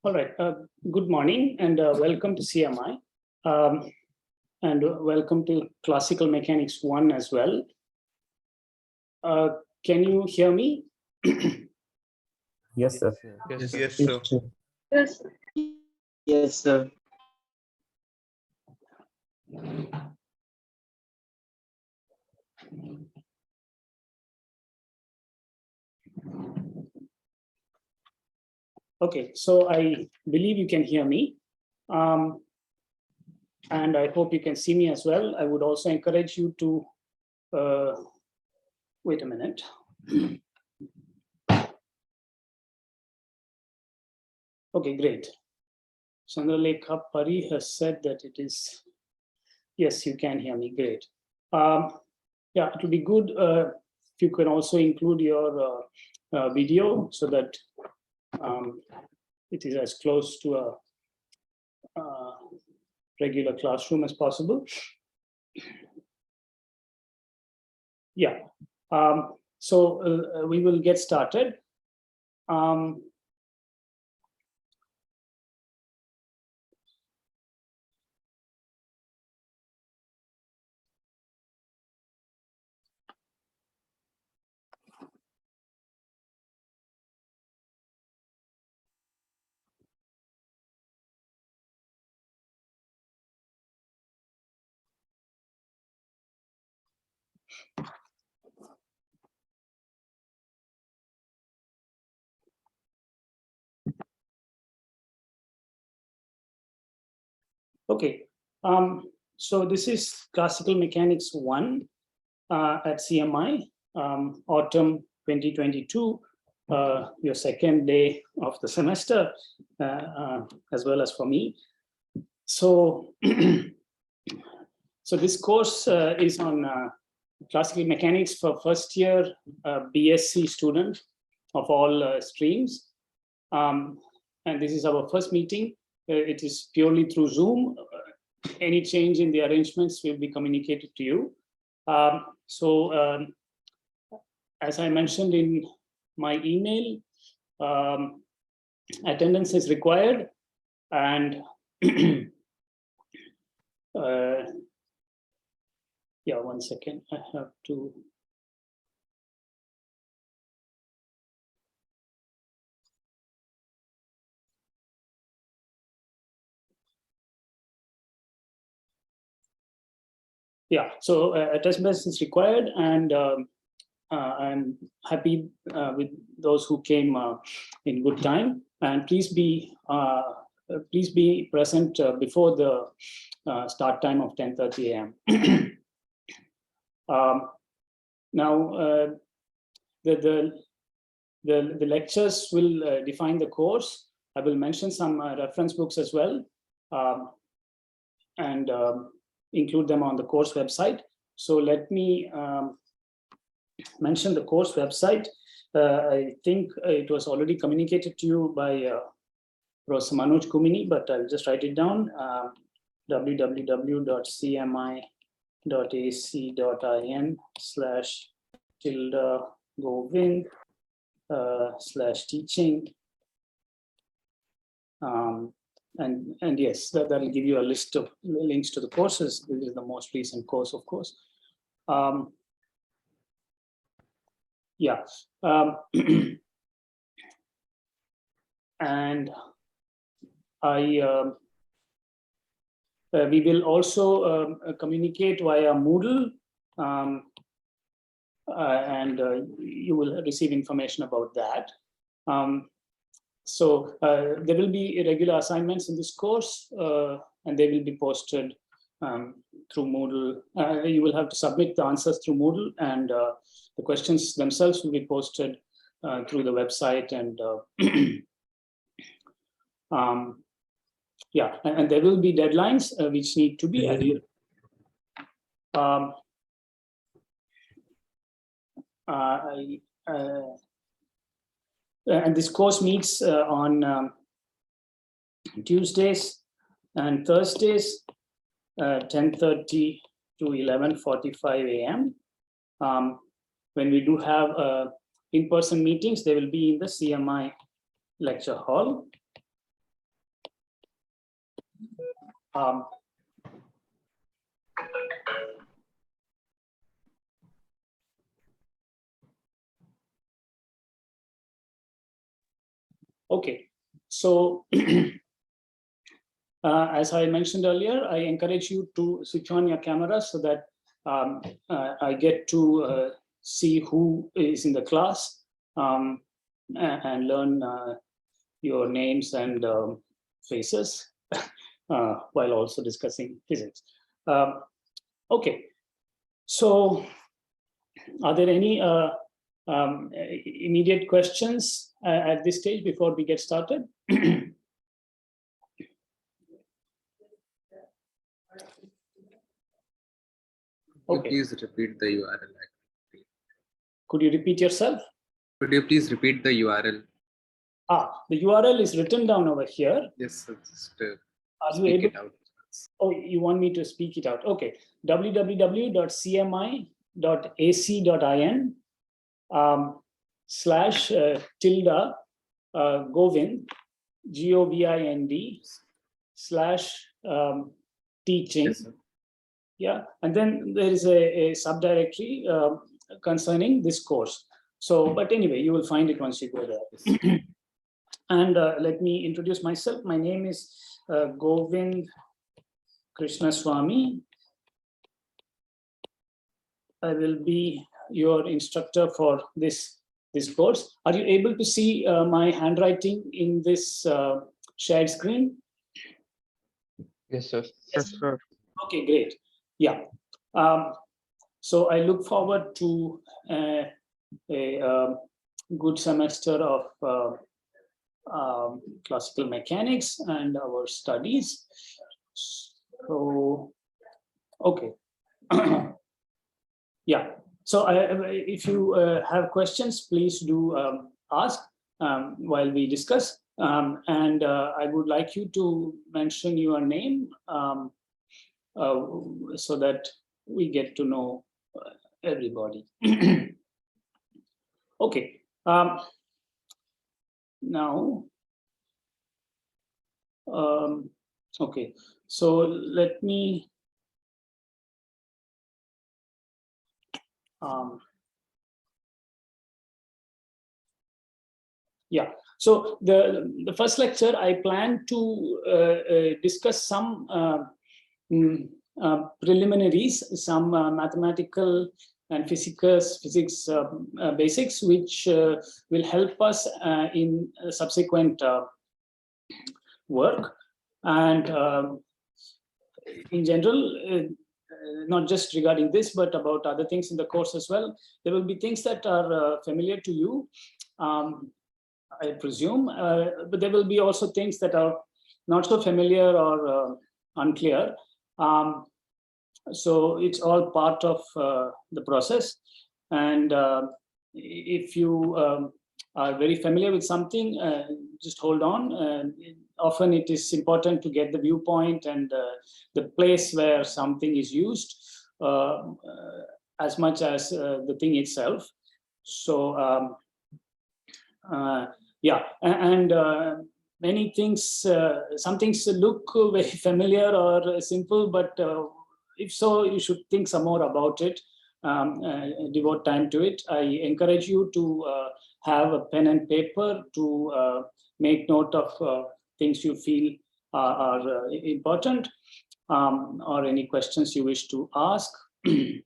All right. Good morning and welcome to CMI. And welcome to Classical Mechanics 1 as well. Can you hear me? Yes, sir. Yes, Yes, sir. sir. Yes. Yes, sir. Okay, so I believe you can hear me. And I hope you can see me as well. I would also encourage you to, wait a minute. Okay, great. Chandralekha Pari has said that it is, yes, you can hear me, great. Yeah, it would be good if you can also include your video so that it is as close to a regular classroom as possible. Yeah, so we will get started. Okay, so this is Classical Mechanics 1 at CMI, autumn 2022, your second day of the semester, as well as for me. So, so this course is on Classical Mechanics for first year BSc student of all streams. And this is our first meeting. It is purely through Zoom. Any change in the arrangements will be communicated to you. As I mentioned in my email, attendance is required, and yeah, 1 second, I have to. Yeah, so attendance is required, and I'm happy with those who came in good time. And please be present before the start time of 10:30 a.m. Now, the lectures will define the course. I will mention some reference books as well, and include them on the course website. So let me mention the course website. I think it was already communicated to you by Professor Manoj Kumini, but I'll just write it down, www.cmi.ac.in/Govind/teaching. And yes, that'll give you a list of links to the courses. This is the most recent course, of course. Yeah. And we will also communicate via Moodle, and you will receive information about that. So there will be irregular assignments in this course, and they will be posted through Moodle. You will have to submit the answers through Moodle, and the questions themselves will be posted through the website. And yeah, and there will be deadlines which need to be adhered. And this course meets on Tuesdays and Thursdays, 10:30 to 11:45 a.m. When we do have in-person meetings, they will be in the CMI lecture hall. Okay, so as I mentioned earlier, I encourage you to switch on your camera so that I get to see who is in the class and learn your names and faces while also discussing physics. Okay, so are there any immediate questions at this stage before we get started? Okay. Please repeat the URL. Could you repeat yourself? Could you please repeat the URL? The URL is written down over here. Yes, just Are you speak able? it out. Oh, you want me to speak it out? Okay. www.cmi.ac.in /tilde Govind, GOVIND /teaching. Yes, sir. Yeah, and then there is a subdirectory concerning this course. So, but anyway, you will find it once you go there. Yes. And let me introduce myself. My name is Govind Krishnaswamy. I will be your instructor for this course. Are you able to see my handwriting in this shared screen? Yes, sir. Yes, sir. Okay, great. Yeah. So I look forward to a good semester of classical mechanics and our studies. So, okay. Yeah. So if you have questions, please do ask while we discuss. And I would like you to mention your name so that we get to know everybody. Okay. Now, okay. So let me. Yeah, so the first lecture, I plan to discuss some preliminaries, some mathematical and physics basics, which will help us in subsequent work. And in general, not just regarding this, but about other things in the course as well. There will be things that are familiar to you, I presume, but there will be also things that are not so familiar or unclear. So it's all part of the process. And if you are very familiar with something, just hold on. Often it is important to get the viewpoint and the place where something is used as much as the thing itself. So yeah, and many things, some things look very familiar or simple, but if so, you should think some more about it, devote time to it. I encourage you to have a pen and paper to make note of things you feel are important, or any questions you wish to ask. And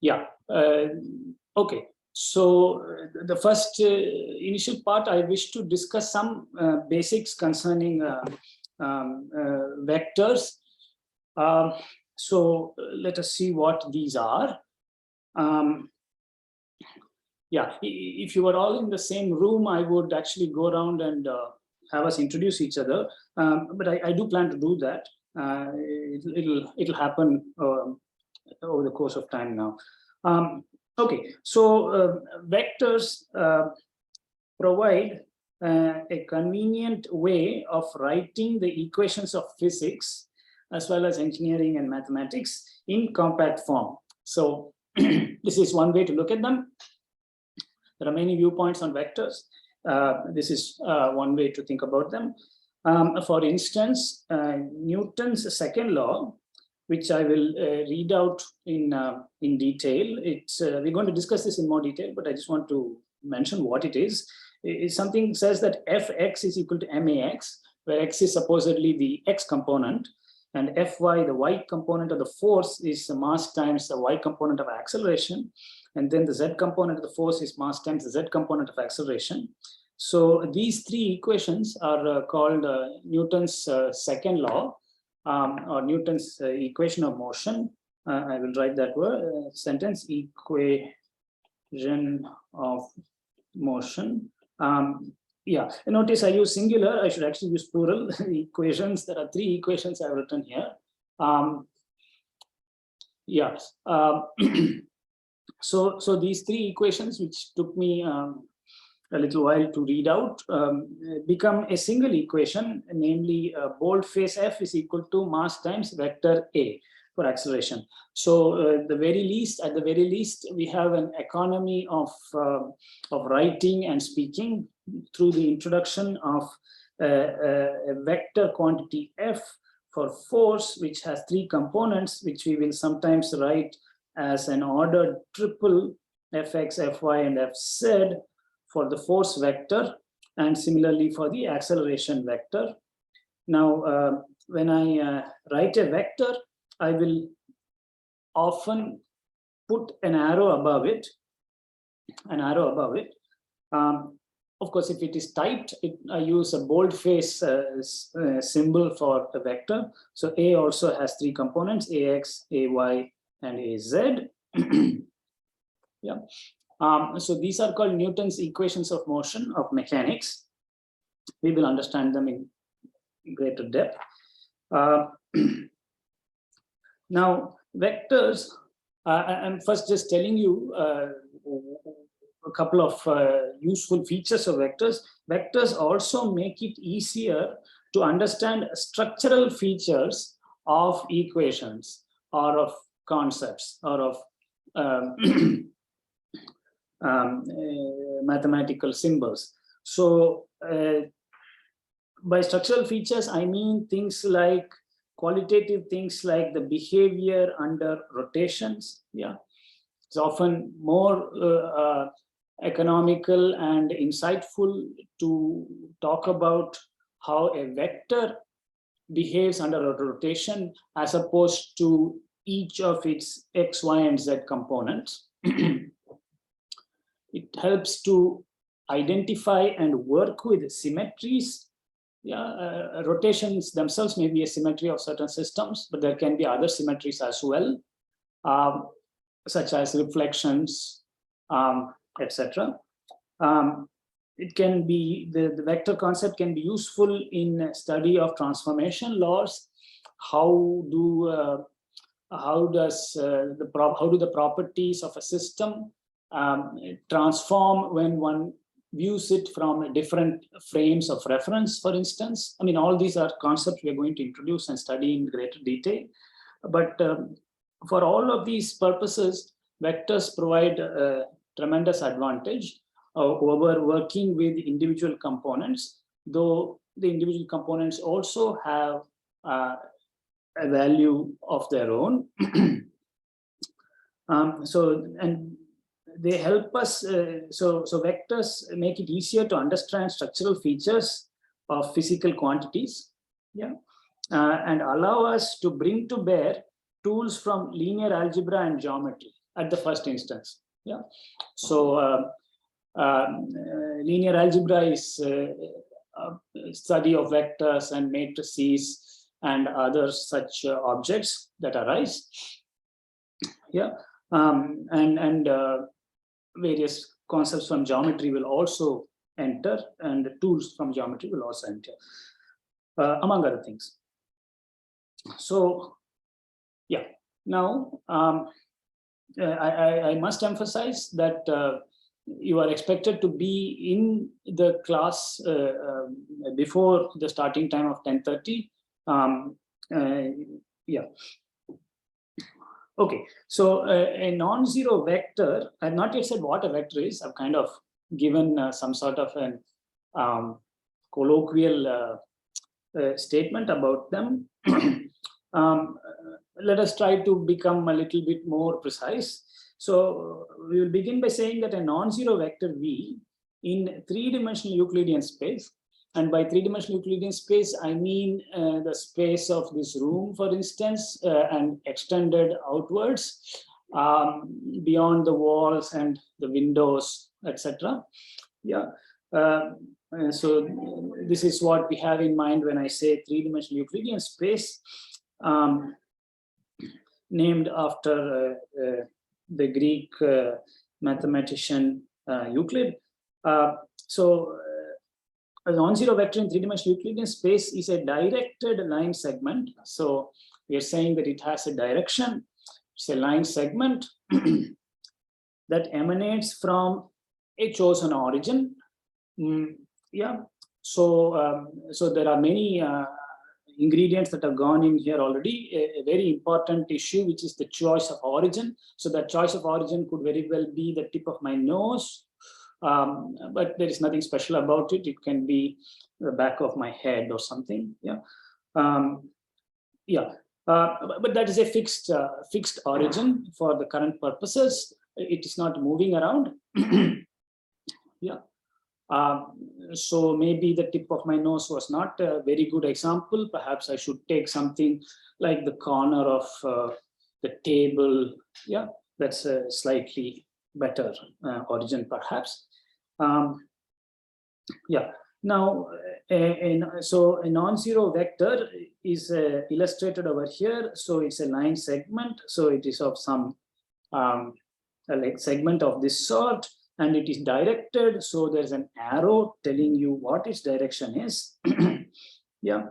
yeah, okay. So the first initial part, I wish to discuss some basics concerning vectors. So let us see what these are. Yeah, if you are all in the same room, I would actually go around and have us introduce each other. But I do plan to do that. It'll happen over the course of time now. Okay, so vectors provide a convenient way of writing the equations of physics as well as engineering and mathematics in compact form. So this is one way to look at them. There are many viewpoints on vectors. This is one way to think about them. For instance, Newton's second law, which I will read out in detail. We're going to discuss this in more detail, but I just want to mention what it is. Something says that Fx is equal to max, where x is supposedly the x component, and Fy, the y component of the force, is the mass times the y component of acceleration, and then the z component of the force is mass times the z component of acceleration. So these three equations are called Newton's second law, or Newton's equation of motion. I will write that word sentence: equation of motion. Yeah, notice I use singular. I should actually use plural equations. There are three equations I've written here. Yeah. So these three equations, which took me a little while to read out, become a single equation, namely boldface F is equal to mass times vector A for acceleration. So at the very least, we have an economy of writing and speaking through the introduction of a vector quantity F for force, which has three components, which we will sometimes write as an ordered triple Fx, Fy, and Fz for the force vector, and similarly for the acceleration vector. Now, when I write a vector, I will often put an arrow above it, Of course, if it is typed, I use a boldface symbol for the vector. So A also has three components: Ax, Ay, and Az. Yeah. So these are called Newton's equations of motion of mechanics. We will understand them in greater depth. Now, vectors, I'm first just telling you a couple of useful features of vectors. Vectors also make it easier to understand structural features of equations or of concepts or of mathematical symbols. So by structural features, I mean things like qualitative things like the behavior under rotations. Yeah, it's often more economical and insightful to talk about how a vector behaves under a rotation as opposed to each of its x, y, and z components. It helps to identify and work with symmetries. Yeah, rotations themselves may be a symmetry of certain systems, but there can be other symmetries as well, such as reflections, etc. It can be, the vector concept can be useful in study of transformation laws. How do the properties of a system transform when one views it from different frames of reference, for instance? I mean, all these are concepts we are going to introduce and study in greater detail. But for all of these purposes, vectors provide a tremendous advantage over working with individual components, though the individual components also have a value of their own. And they help us, so vectors make it easier to understand structural features of physical quantities, yeah, and allow us to bring to bear tools from linear algebra and geometry at the first instance. Yeah, so linear algebra is a study of vectors and matrices and other such objects that arise. Yeah, and various concepts from geometry will also enter, and the tools from geometry will also enter, among other things. So, yeah, now I must emphasize that you are expected to be in the class before the starting time of 10:30. Yeah. Okay, so a non-zero vector, I've not yet said what a vector is. I've kind of given some sort of an colloquial statement about them. Let us try to become a little bit more precise. So we will begin by saying that a non-zero vector V in three-dimensional Euclidean space, and by three-dimensional Euclidean space, I mean the space of this room, for instance, and extended outwards beyond the walls and the windows, etc. Yeah. So this is what we have in mind when I say three-dimensional Euclidean space, named after the Greek mathematician Euclid. So a non-zero vector in three-dimensional Euclidean space is a directed line segment. So we are saying that it has a direction. It's a line segment that emanates from a chosen origin. Yeah. So so there are many ingredients that have gone in here already. A very important issue, which is the choice of origin. So that choice of origin could very well be the tip of my nose, but there is nothing special about it. It can be the back of my head or something. Yeah. Yeah. But that is a fixed origin for the current purposes. It is not moving around. Yeah. So maybe the tip of my nose was not a very good example. Perhaps I should take something like the corner of the table. Yeah, that's a slightly better origin, perhaps. Yeah. Now, so a non-zero vector is illustrated over here. So it's a line segment. So it is of some like segment of this sort, and it is directed. So there's an arrow telling you what its direction is. Yeah.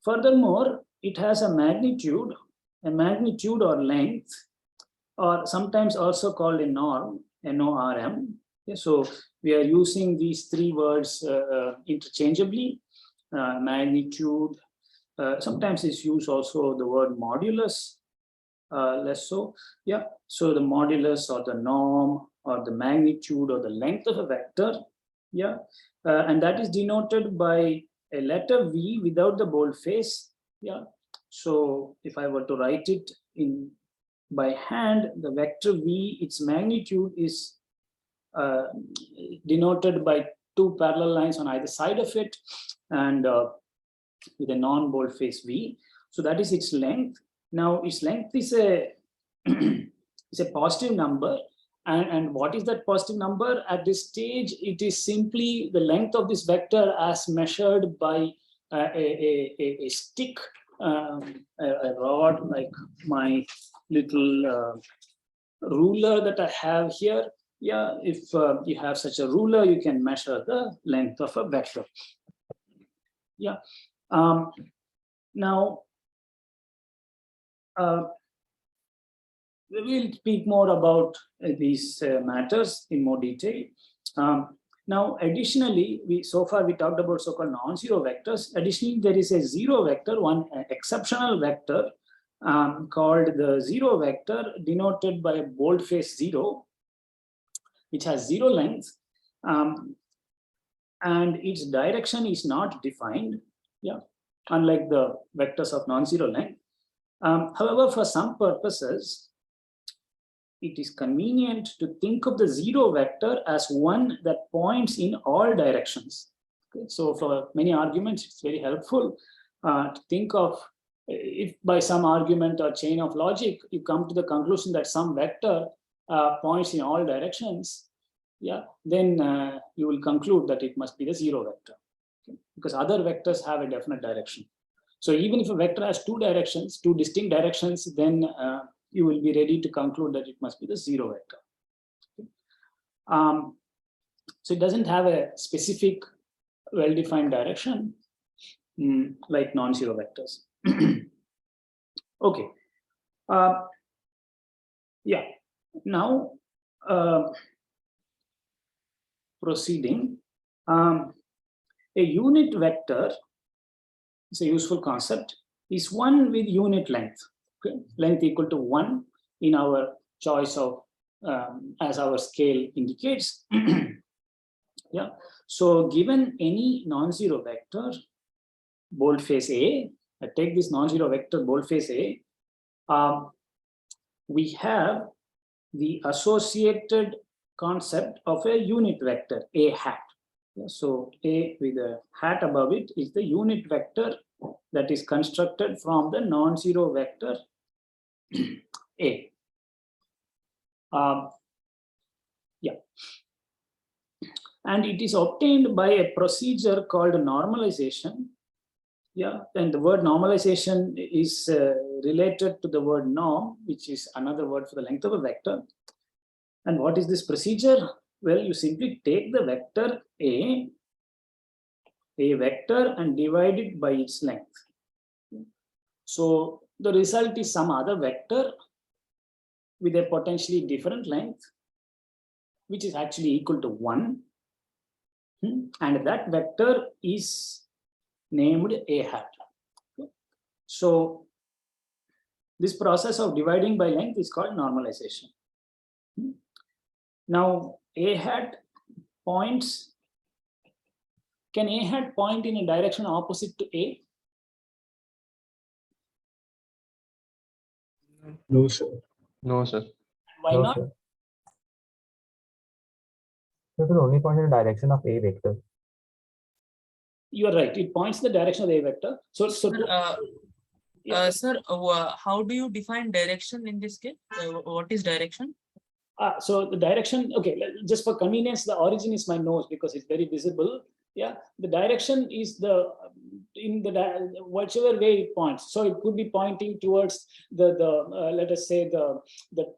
Furthermore, it has a magnitude or length, or sometimes also called a norm, NORM. Yeah, so we are using these three words interchangeably. Magnitude, sometimes it's used also the word modulus, less so. Yeah, so the modulus or the norm or the magnitude or the length of a vector. Yeah, and that is denoted by a letter V without the boldface. Yeah, so if I were to write it in by hand, the vector V, its magnitude is denoted by two parallel lines on either side of it, and with a non-boldface V. So that is its length. Now its length is a is a positive number, and what is that positive number? At this stage, it is simply the length of this vector as measured by a stick, a rod, like my little ruler that I have here. Yeah, if you have such a ruler, you can measure the length of a vector. Yeah. Now, we will speak more about these matters in more detail. Now, additionally, so far we talked about so-called non-zero vectors. Additionally, there is a zero vector, one exceptional vector called the zero vector, denoted by a boldface 0, which has 0 length, and its direction is not defined. Yeah, unlike the vectors of non-zero length. However, for some purposes, it is convenient to think of the zero vector as one that points in all directions. Okay? So for many arguments, it's very helpful to think of, if by some argument or chain of logic, you come to the conclusion that some vector points in all directions, yeah, then you will conclude that it must be the zero vector, okay? Because other vectors have a definite direction. So even if a vector has two directions, two distinct directions, then you will be ready to conclude that it must be the zero vector. Okay? So it doesn't have a specific, well-defined direction like non-zero vectors. Okay. Yeah. Now, proceeding. A unit vector, it's a useful concept, is one with unit length. Okay? Length equal to 1 in our choice of, as our scale indicates. Yeah. So given any non-zero vector, boldface A, I take this non-zero vector boldface A, we have the associated concept of a unit vector, A hat. So A with a hat above it is the unit vector that is constructed from the non-zero vector A. Yeah. And it is obtained by a procedure called normalization. Yeah, and the word normalization is related to the word norm, which is another word for the length of a vector. And what is this procedure? Well, you simply take the vector A vector, and divide it by its length. So the result is some other vector with a potentially different length, which is actually equal to 1. And that vector is named A hat. So this process of dividing by length is called normalization. Now, A hat points, can A hat point in a direction opposite to A? No, sir. No, sir. Why No, not? sir. It will only point in the direction of A vector. You are right. It points the direction of the A vector. So, yeah. Sir, how do you define direction in this case? What is direction? So the direction, okay, just for convenience, the origin is my nose because it's very visible. Yeah, the direction is the in the whichever way it points. So it could be pointing towards the let us say the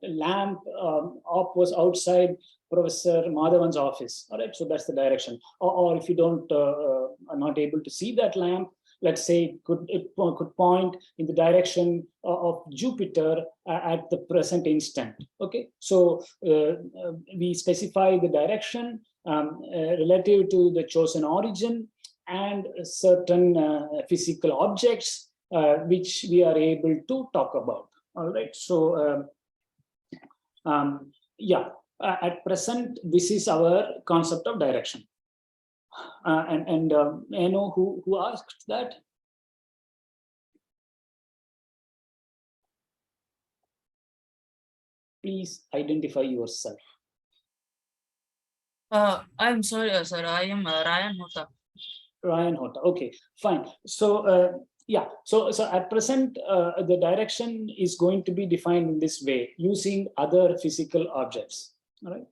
lamp was outside Professor Madhavan's office. All right, so that's the direction. Or if you don't are not able to see that lamp, let's say it could point in the direction of Jupiter at the present instant. Okay, so we specify the direction relative to the chosen origin and certain physical objects which we are able to talk about. All right, so yeah, at present this is our concept of direction. And I know who asked that. Please identify yourself. I'm sorry, sir. I am Ryan Hota. Ryan Hota. Okay, fine. So yeah, so at present the direction is going to be defined in this way using other physical objects. All right.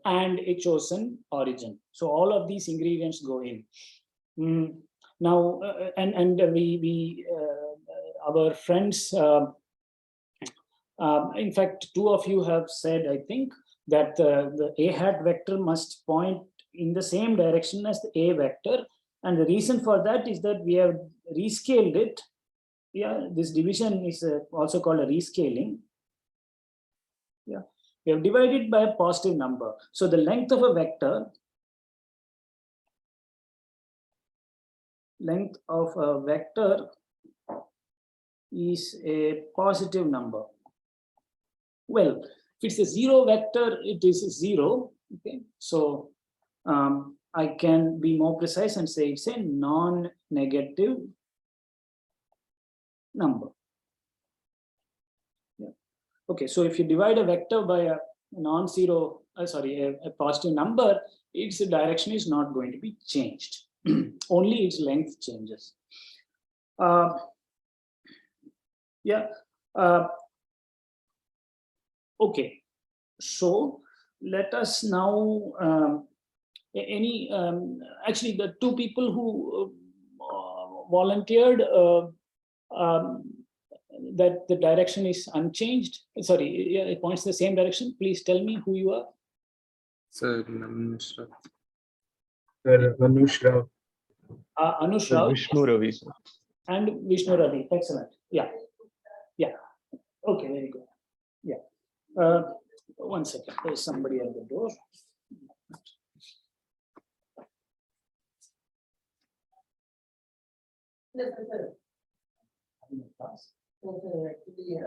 And a chosen origin. So all of these ingredients go in. Now, and we our friends, in fact, two of you have said, I think, that the A hat vector must point in the same direction as the A vector. And the reason for that is that we have rescaled it. Yeah, this division is also called a rescaling. Yeah, we have divided by a positive number. So the length of a vector, is a positive number. Well, if it's a zero vector, it is 0. Okay, so I can be more precise and say it's a non-negative number. Yeah. Okay, so if you divide a vector by a non-zero, a positive number, its direction is not going to be changed. Only its length changes. Yeah. Okay, so let us now actually the two people who volunteered that the direction is unchanged. Sorry, it points the same direction. Please tell me who you are. Sir, Mr. Sir, Anush Rao. Anush Sir, Rao Vishnu Ravi, sir. and Vishnu Ravi. Excellent. Yeah. Yeah. Okay, very good. Yeah. 1 second. There's somebody at the door. Actually,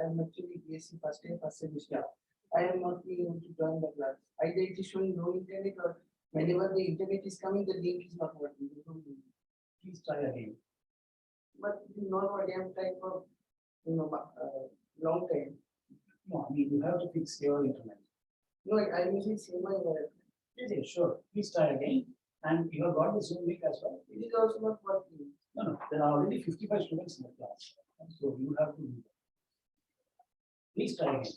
I'm actually BSc first year, first semester. I am not being able to join the class. Either it is showing no internet or whenever the internet is coming, the link is not working. Please try again. But it is not what I am trying for, long time. No, I mean, you have to fix your internet. No, I am using CMI. Yes, yes, sure. Please try again. And you have got the Zoom link as well. It is also not working. No, there are already 55 students in the class. So you have to do that. Please try again.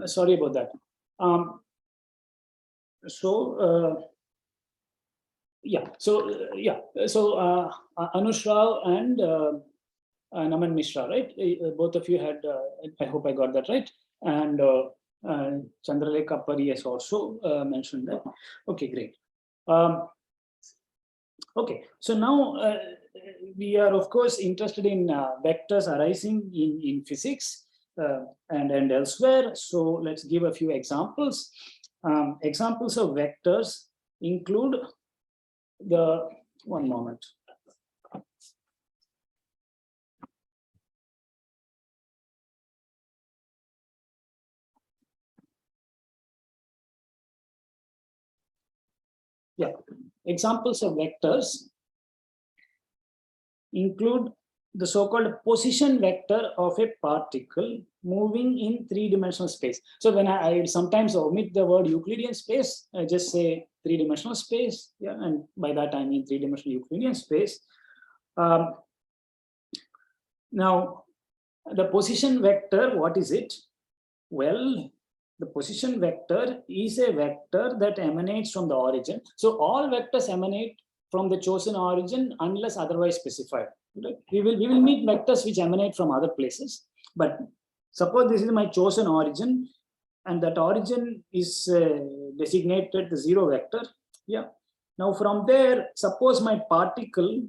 Sorry about that. Anush Rao and Naman Mishra, right? Both of you had, I hope I got that right. And Chandralekha Pari has also mentioned that. Okay, great. Okay, so now we are of course interested in vectors arising in physics and elsewhere. So let's give a few examples. Examples of vectors include one moment. Yeah, examples of vectors include the so-called position vector of a particle moving in three-dimensional space. So when I sometimes omit the word Euclidean space, I just say three-dimensional space. Yeah, and by that I mean three-dimensional Euclidean space. Now, the position vector, what is it? Well, the position vector is a vector that emanates from the origin. So all vectors emanate from the chosen origin unless otherwise specified. We will meet vectors which emanate from other places, but suppose this is my chosen origin and that origin is designated the zero vector. Yeah. Now from there, suppose my particle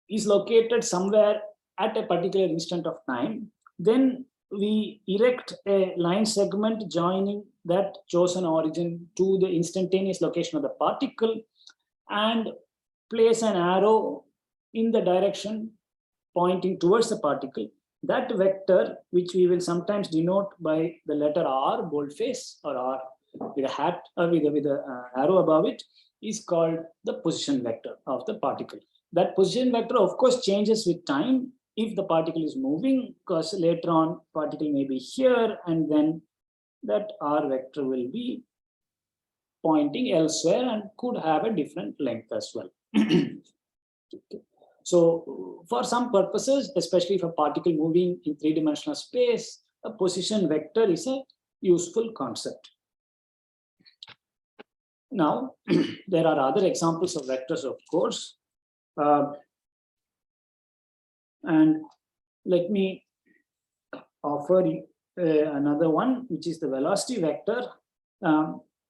is located somewhere at a particular instant of time, then we erect a line segment joining that chosen origin to the instantaneous location of the particle and place an arrow in the direction pointing towards the particle. That vector, which we will sometimes denote by the letter R, boldface, or R with a hat or with a arrow above it, is called the position vector of the particle. That position vector, of course, changes with time if the particle is moving, because later on particle may be here and then that R vector will be pointing elsewhere and could have a different length as well. Okay. So for some purposes, especially for particle moving in three-dimensional space, a position vector is a useful concept. Now, there are other examples of vectors, of course. And let me offer another one, which is the velocity vector.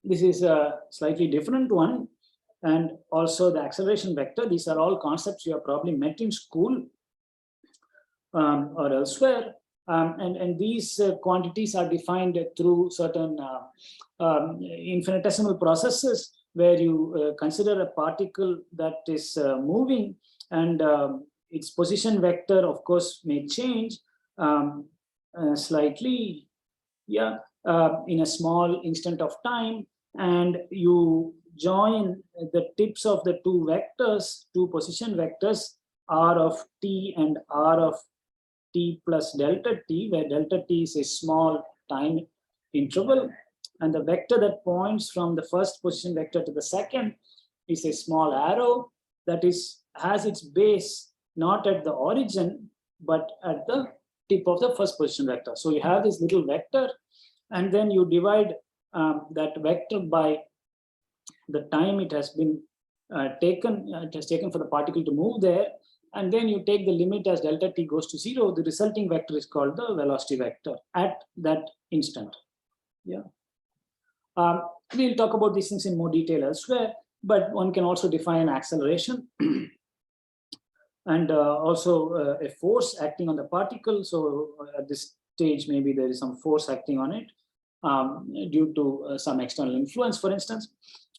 This is a slightly different one. And also the acceleration vector. These are all concepts you have probably met in school or elsewhere. And these quantities are defined through certain infinitesimal processes where you consider a particle that is moving and its position vector, of course, may change slightly, yeah, in a small instant of time, and you join the tips of the two vectors, two position vectors, r of t and r of t plus delta t, where delta t is a small time interval, and the vector that points from the first position vector to the second is a small arrow that has its base not at the origin, but at the tip of the first position vector. So you have this little vector, and then you divide that vector by the time it has been taken for the particle to move there, and then you take the limit as delta t goes to 0. The resulting vector is called the velocity vector at that instant. Yeah. We'll talk about these things in more detail elsewhere, but one can also define acceleration and also a force acting on the particle. So at this stage, maybe there is some force acting on it due to some external influence, for instance,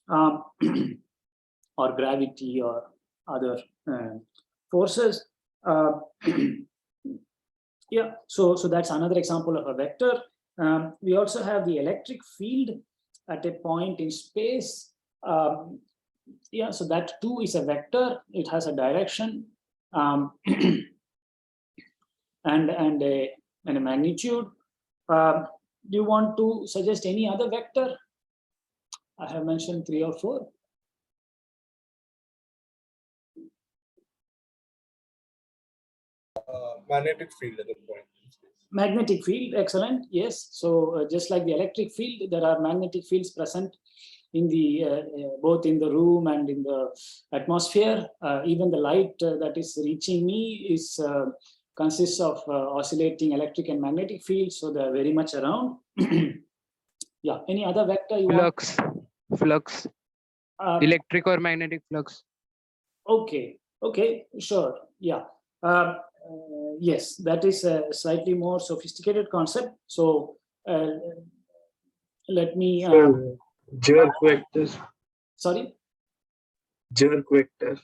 or gravity or other forces. Yeah, so that's another example of a vector. We also have the electric field at a point in space. Yeah, so that too is a vector. It has a direction and a magnitude. Do you want to suggest any other vector? I have mentioned 3 or 4. Magnetic field at the point. Magnetic field, excellent. Yes. So just like the electric field, there are magnetic fields present in the both in the room and in the atmosphere. Even the light that is reaching me is consists of oscillating electric and magnetic fields, so they're very much around. Yeah. Any other vector you Flux, want? electric or magnetic flux. Okay. Okay. Sure. Yeah. Yes, that is a slightly more sophisticated concept. So let me. Sir, jerk vector. Sorry. Jerk vector.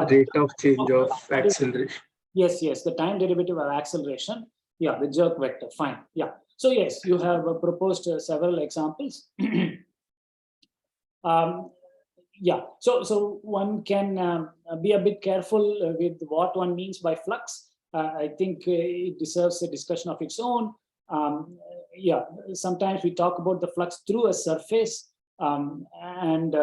Rate of change of acceleration. Yes, yes, the time derivative of acceleration. Yeah, the jerk vector. Fine. Yeah. So yes, you have proposed several examples. Yeah. So one can be a bit careful with what one means by flux. I think it deserves a discussion of its own. Yeah. Sometimes we talk about the flux through a surface, and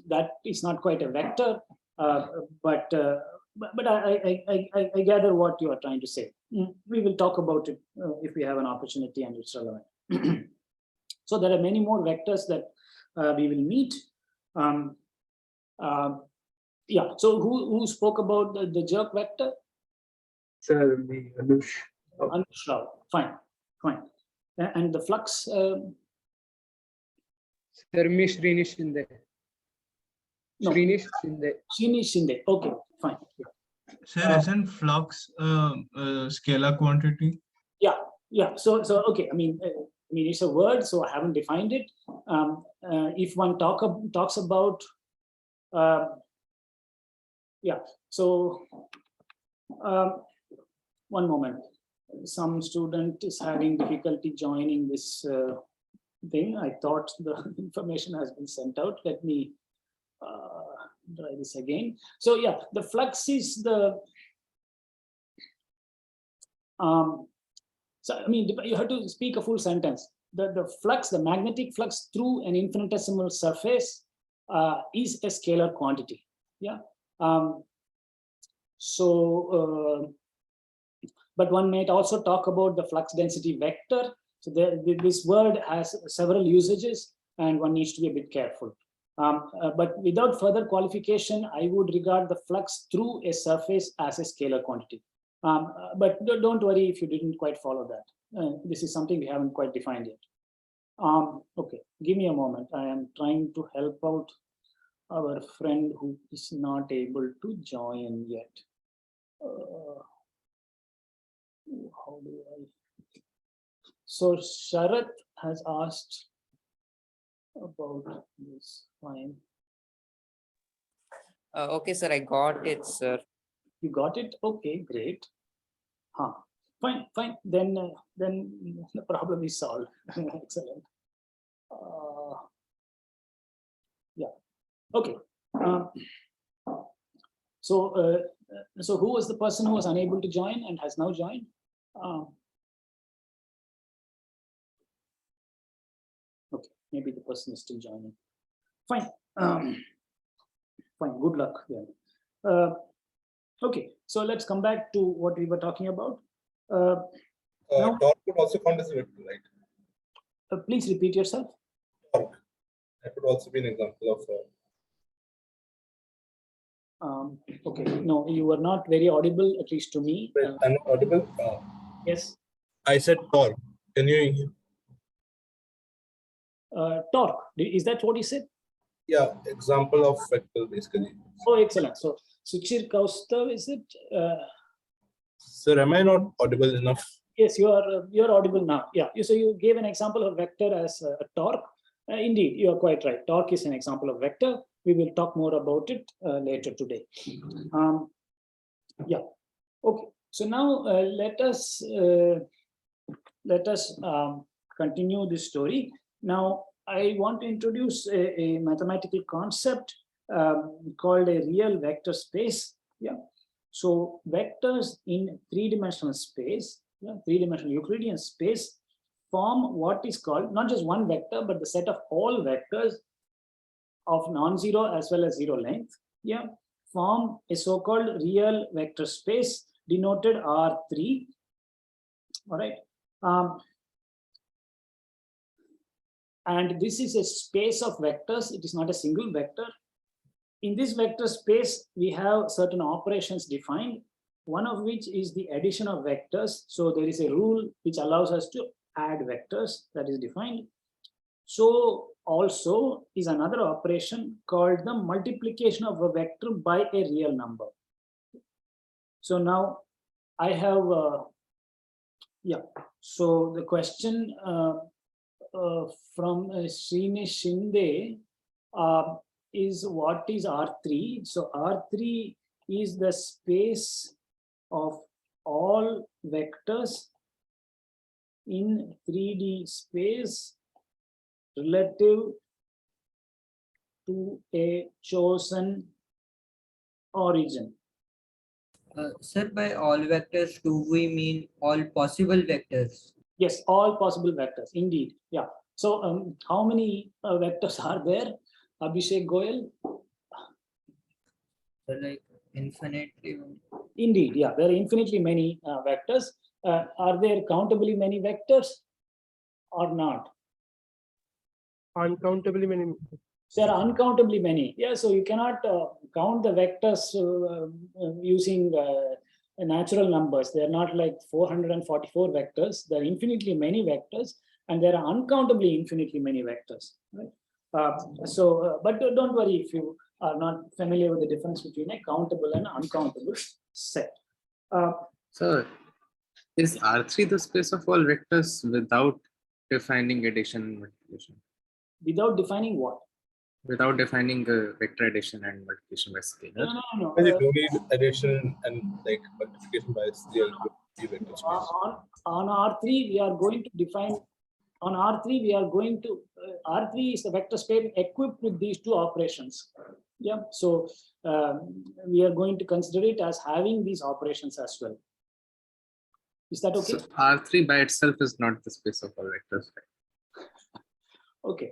that is not quite a vector. But I gather what you are trying to say. We will talk about it if we have an opportunity and it's relevant. So there are many more vectors that we will meet. Yeah. So who spoke about the jerk vector? Sir, me, Anush. Anush Rao. Fine. And the flux. Sir, me Srinish Shinde. No. Srinish Shinde. Srinish Shinde. Okay. Fine. Yeah. Sir, isn't flux scalar quantity? Yeah. So okay. I mean, it's a word, so I haven't defined it. If one talks about, yeah. So one moment. Some student is having difficulty joining this thing. I thought the information has been sent out. Let me try this again. So yeah, the flux is the. So I mean, you have to speak a full sentence. The flux, the magnetic flux through an infinitesimal surface is a scalar quantity. Yeah. But one might also talk about the flux density vector. So this word has several usages, and one needs to be a bit careful. But without further qualification, I would regard the flux through a surface as a scalar quantity. But don't worry if you didn't quite follow that. This is something we haven't quite defined yet. Okay, give me a moment. I am trying to help out our friend who is not able to join yet. How do I? So Sharath has asked about this. Fine. Okay, sir, I got it, sir. You got it? Okay, great. Fine. Then the problem is solved. Excellent. Yeah. Okay. So who was the person who was unable to join and has now joined? Okay, maybe the person is still joining. Fine. Fine. Good luck then. Okay, so let's come back to what we were talking about. Now, Torque would also count as a vector, right? please repeat yourself. Torque. That would also be an example of. Okay, no, you were not very audible, at least to me. I'm not audible. Yes. I said torque. Can you? Torque. Is that what you said? Yeah, example of vector basically. Oh, excellent. So Suchir Kaustav, is it? Sir, am I not audible enough? Yes, you're audible now. Yeah. So you gave an example of vector as a torque. Indeed, you are quite right. Torque is an example of vector. we will talk more about it later today. Yeah, okay. So now let us continue this story. Now I want to introduce a mathematical concept called a real vector space. Yeah. So vectors in three-dimensional space, three-dimensional Euclidean space, form what is called not just one vector, but the set of all vectors of non-zero as well as zero length. Yeah, form a so-called real vector space denoted R3. All right. And this is a space of vectors. It is not a single vector. In this vector space, we have certain operations defined, one of which is the addition of vectors. So there is a rule which allows us to add vectors that is defined. So also is another operation called the multiplication of a vector by a real number. So now I have, so the question from Srini Shinde is what is R3? So R3 is the space of all vectors in 3D space relative to a chosen origin. Sir, by all vectors, do we mean all possible vectors? Yes, all possible vectors, indeed. Yeah. So how many vectors are there? Abhishek Goyal? So like infinitely. Indeed, yeah, there are infinitely many vectors. Are there countably many vectors or not? Uncountably many. There are uncountably many. Yeah, so you cannot count the vectors using natural numbers. They're not like 444 vectors. There are infinitely many vectors, and there are uncountably infinitely many vectors. Right? But don't worry if you are not familiar with the difference between a countable and uncountable set. So is R3 the space of all vectors without defining addition and multiplication? Without defining what? Without defining vector addition and multiplication by scalar? No. Because you don't need addition and like multiplication by real vector space. On R3, we are going to define. On R3, we are going to R3 is the vector space equipped with these two operations. Yeah, so we are going to consider it as having these operations as well. Is that okay? So R3 by itself is not the space of all vectors. Right? Okay,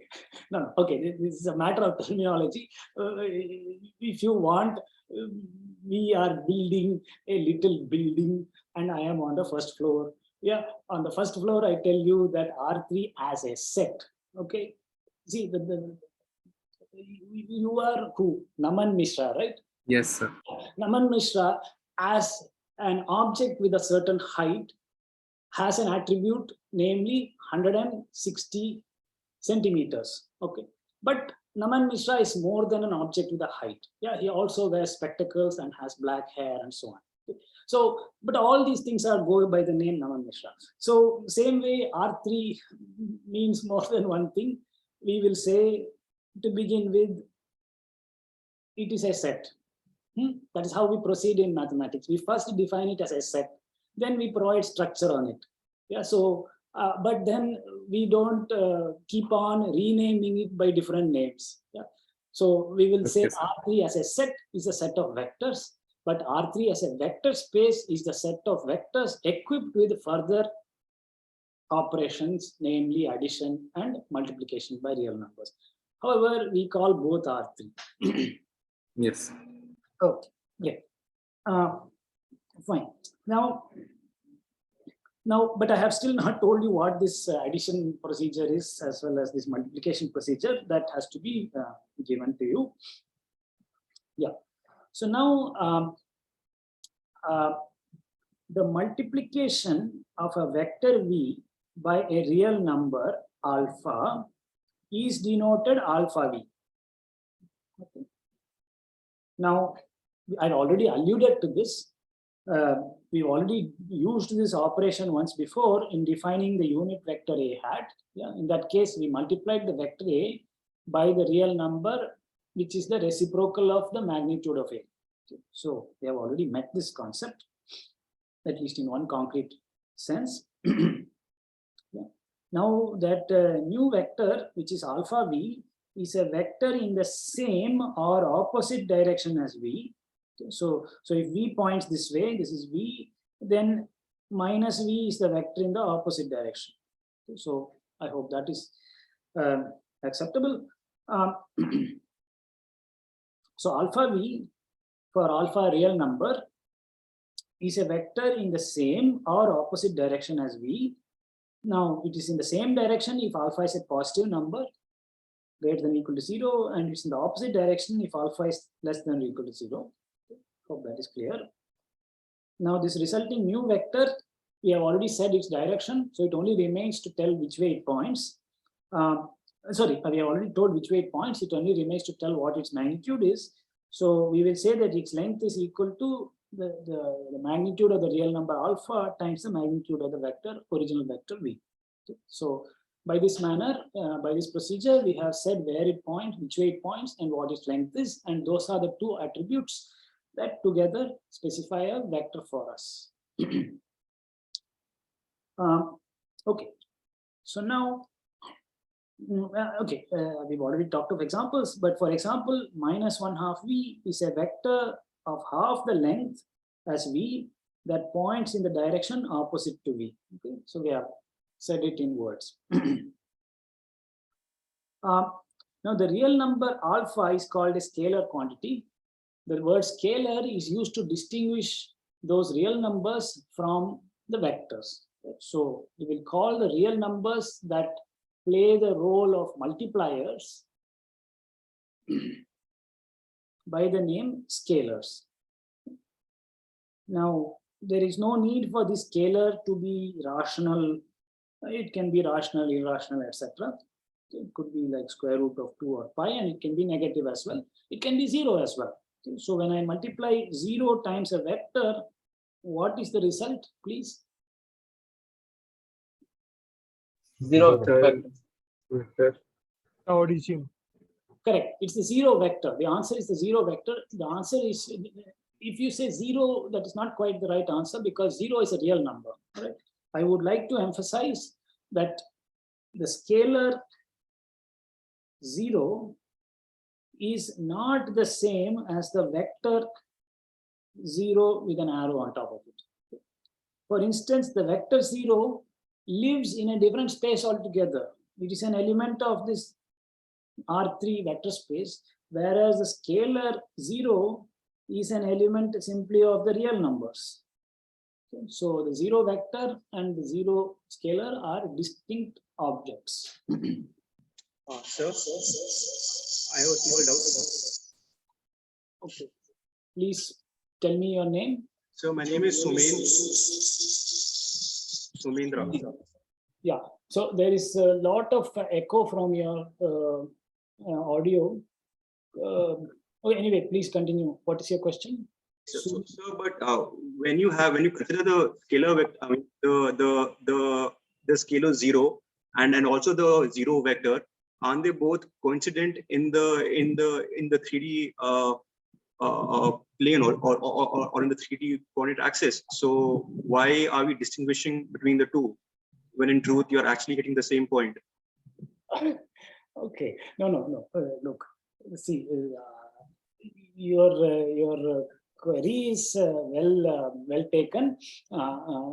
no, okay, this is a matter of terminology. If you want, we are building a little building and I am on the first floor. Yeah, on the first floor, I tell you that R3 as a set, okay? See, you are who? Naman Mishra, right? Yes, sir. Naman Mishra as an object with a certain height has an attribute, namely 160 centimeters, okay? But Naman Mishra is more than an object with a height. Yeah, he also wears spectacles and has black hair and so on. So, but all these things are go by the name Naman Mishra. So same way R3 means more than one thing. We will say to begin with, it is a set. That is how we proceed in mathematics. We first define it as a set, then we provide structure on it. Yeah, so, but then we don't keep on renaming it by different names. Yeah. So we will say R3 as a set is a set of vectors, but R3 as a vector space is the set of vectors equipped with further operations, namely addition and multiplication by real numbers. However, we call both R3. Yes. Okay, great. Fine. Now, but I have still not told you what this addition procedure is, as well as this multiplication procedure that has to be given to you. Yeah. So now, the multiplication of a vector v by a real number alpha is denoted alpha v. Okay. Now, I already alluded to this. We've already used this operation once before in defining the unit vector a hat. Yeah, in that case, we multiplied the vector a by the real number which is the reciprocal of the magnitude of A. Okay, so we have already met this concept, at least in one concrete sense. Yeah. Now that new vector, which is alpha v, is a vector in the same or opposite direction as v. Okay, so if v points this way, this is v, then minus v is the vector in the opposite direction. Okay, so I hope that is acceptable. So alpha v for alpha real number is a vector in the same or opposite direction as v. Now it is in the same direction if alpha is a positive number greater than or equal to 0, and it's in the opposite direction if alpha is less than or equal to 0. Hope that is clear. Now this resulting new vector, we have already said its direction, so it only remains to tell which way it points. Sorry, we have already told which way it points, it only remains to tell what its magnitude is. So we will say that its length is equal to the magnitude of the real number alpha times the magnitude of the vector, original vector v. Okay. So by this manner, by this procedure, we have said where it points, which way it points, and what its length is, and those are the two attributes that together specify a vector for us. Okay, so now, we've already talked of examples, but for example, minus 1/2 v is a vector of half the length as v that points in the direction opposite to v. Okay, so we have said it in words. Now the real number alpha is called a scalar quantity. The word scalar is used to distinguish those real numbers from the vectors. So we will call the real numbers that play the role of multipliers by the name scalars. Now, there is no need for this scalar to be rational. It can be rational, irrational, etc. It could be like square root of 2 or pi, and it can be negative as well. It can be 0 as well. Okay, so when I multiply 0 times a vector, what is the result, please? 0 vector. Origin. Correct. It's the 0 vector. The answer is the 0 vector. The answer is, if you say 0, that is not quite the right answer because 0 is a real number. Right? I would like to emphasize that the scalar 0 is not the same as the vector 0 with an arrow on top of it. For instance, the vector 0 lives in a different space altogether. It is an element of this R3 vector space, whereas the scalar 0 is an element simply of the real numbers. Okay, so the 0 vector and the 0 scalar are distinct objects. Sir, I have a small doubt. Okay, please tell me your name. So my name is Sumendra. Yeah, so there is a lot of echo from your audio. Okay, anyway, please continue. What is your question? So, but when you consider the scalar vector, I mean the scalar 0 and also the 0 vector, aren't they both coincident in the 3D plane or in the 3D coordinate axis? So why are we distinguishing between the two when in truth you're actually getting the same point? Okay, no. Look, see, your query is well taken,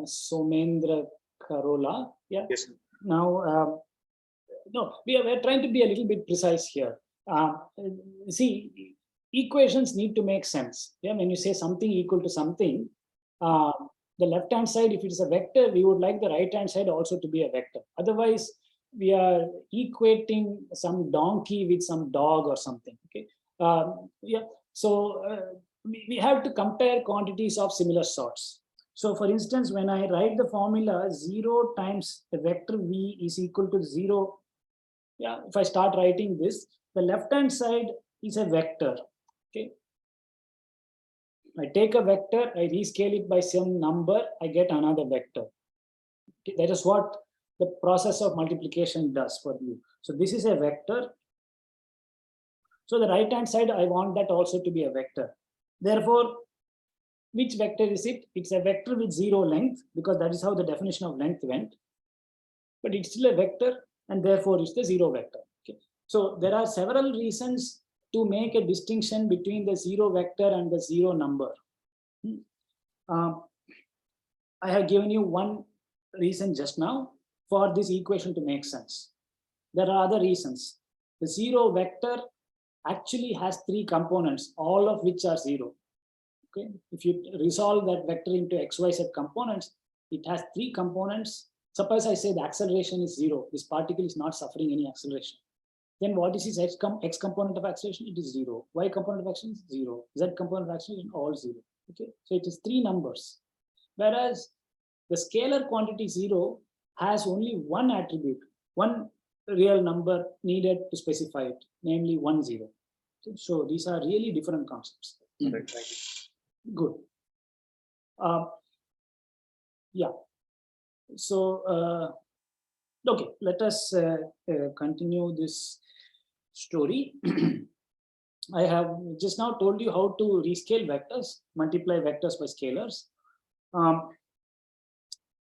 Somendra Karola. Yeah. Yes. Now, no, we are trying to be a little bit precise here. See, equations need to make sense. Yeah, when you say something equal to something, the left-hand side, if it is a vector, we would like the right-hand side also to be a vector. Otherwise, we are equating some donkey with some dog or something. Okay. Yeah. So we have to compare quantities of similar sorts. So for instance, when I write the formula 0 times the vector v is equal to 0. Yeah. If I start writing this, the left-hand side is a vector. Okay. I take a vector, I rescale it by some number, I get another vector. Okay. That is what the process of multiplication does for you. So this is a vector. So the right hand side, I want that also to be a vector. Therefore, which vector is it? It's a vector with 0 length, because that is how the definition of length went. But it's still a vector, and therefore it's the 0 vector. Okay. So there are several reasons to make a distinction between the 0 vector and the 0 number. I have given you one reason just now for this equation to make sense. There are other reasons. The 0 vector actually has 3 components, all of which are 0. Okay. If you resolve that vector into XYZ components, it has 3 components. Suppose I say the acceleration is 0. This particle is not suffering any acceleration. Then what is its X component of acceleration? It is 0. Y component of acceleration is 0. Z component of acceleration, all 0. Okay. So it is 3 numbers. Whereas the scalar quantity 0 has only one attribute, one real number needed to specify it, namely 1, 0. So these are really different concepts. Good. Yeah. So, okay, let us continue this story. I have just now told you how to rescale vectors, multiply vectors by scalars.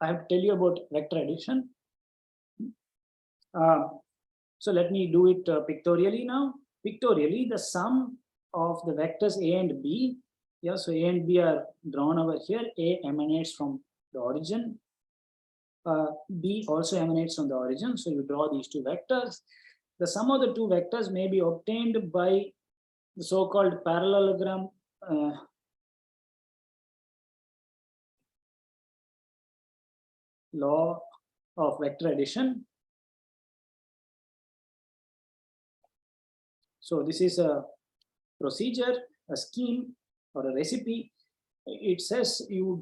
I have to tell you about vector addition. So let me do it pictorially now. Pictorially, the sum of the vectors A and B. Yeah, so A and B are drawn over here. A emanates from the origin. B also emanates from the origin. So you draw these 2 vectors. The sum of the 2 vectors may be obtained by the so-called parallelogram law of vector addition. So this is a procedure, a scheme, or a recipe. It says you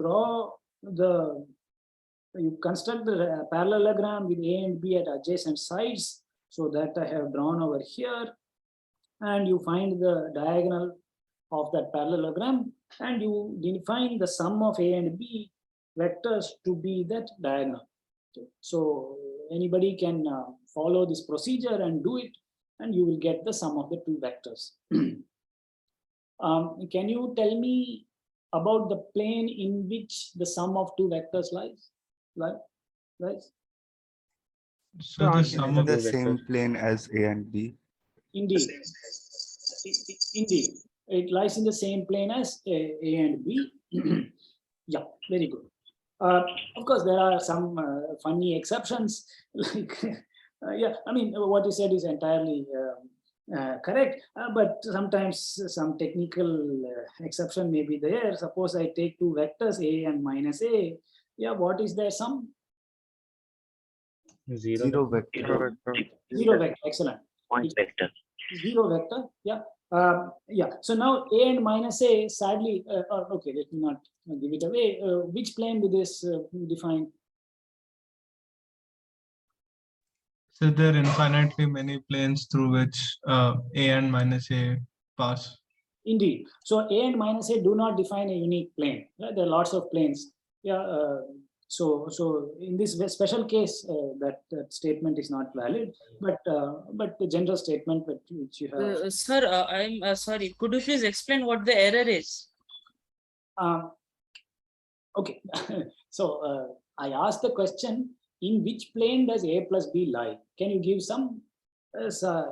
construct the parallelogram with A and B at adjacent sides. So that I have drawn over here. And you find the diagonal of that parallelogram, and you define the sum of A and B vectors to be that diagonal. Okay. So anybody can follow this procedure and do it, and you will get the sum of the 2 vectors. Can you tell me about the plane in which the sum of 2 vectors lies? So the sum of the same plane as A and B. Indeed. Indeed. It lies in the same plane as A and B. Yeah, very good. Of course, there are some funny exceptions. Like, yeah, I mean, what you said is entirely correct, but sometimes some technical exception may be there. Suppose I take 2 vectors, A and minus A. Yeah, what is their sum? Zero vector. 0 vector, excellent. Point vector. 0 vector, yeah. Yeah, so now A and minus A, sadly, okay, let me not give it away. Which plane will this define? So there are infinitely many planes through which A and minus A pass. Indeed. So A and minus A do not define a unique plane. Right? There are lots of planes. Yeah. So in this special case, that statement is not valid. But the general statement which you have. Sir, I'm sorry. Could you please explain what the error is? Okay. So I asked the question: in which plane does A plus B lie? Can you give some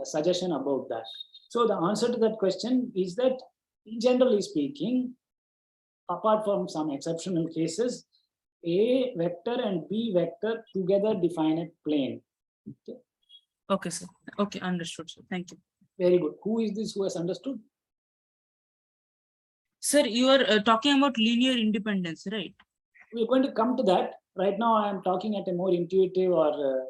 suggestion about that? So the answer to that question is that, generally speaking, apart from some exceptional cases, A vector and B vector together define a plane. Okay. Okay, sir. Okay, understood, sir. Thank you. Very good. Who is this who has understood? Sir, you are talking about linear independence, right? We're going to come to that. Right now, I am talking at a more intuitive or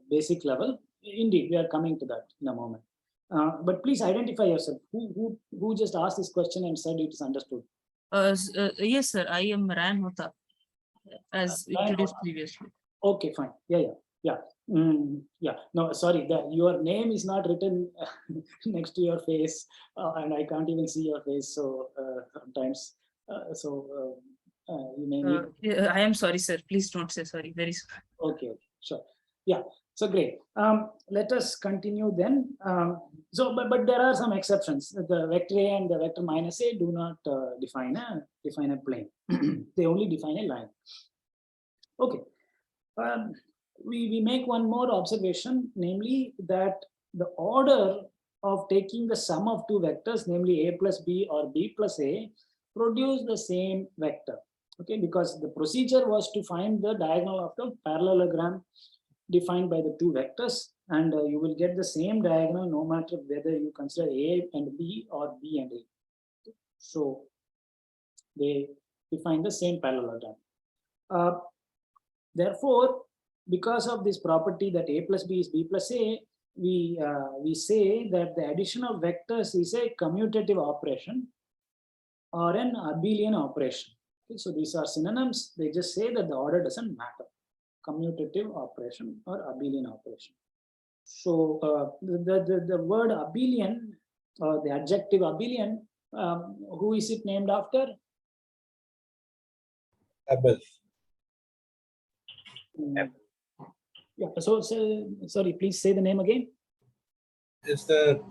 basic level. Indeed, we are coming to that in a moment. But please identify yourself. Who just asked this question and said it is understood? Yes, sir. I am Ryan Hota, as introduced previously. Okay, fine. Yeah. Yeah. No, sorry. Your name is not written next to your face, and I can't even see your face. So sometimes, you may need. I am sorry, sir. Please don't say sorry. Very sorry. Okay, sure. Yeah. So great. Let us continue then. But there are some exceptions. The vector A and the vector minus A do not define a plane. They only define a line. Okay. We make one more observation, namely that the order of taking the sum of two vectors, namely A plus B or B plus A, produce the same vector. Okay, because the procedure was to find the diagonal of the parallelogram defined by the two vectors, and you will get the same diagonal no matter whether you consider A and B or B and A. So they define the same parallelogram. Therefore, because of this property that A plus B is B plus A, we say that the addition of vectors is a commutative operation or an abelian operation. Okay, so these are synonyms. They just say that the order doesn't matter. Commutative operation or abelian operation. So the word abelian, the adjective abelian, who is it named after? Abel. Yeah. So sorry, please say the name again. It's the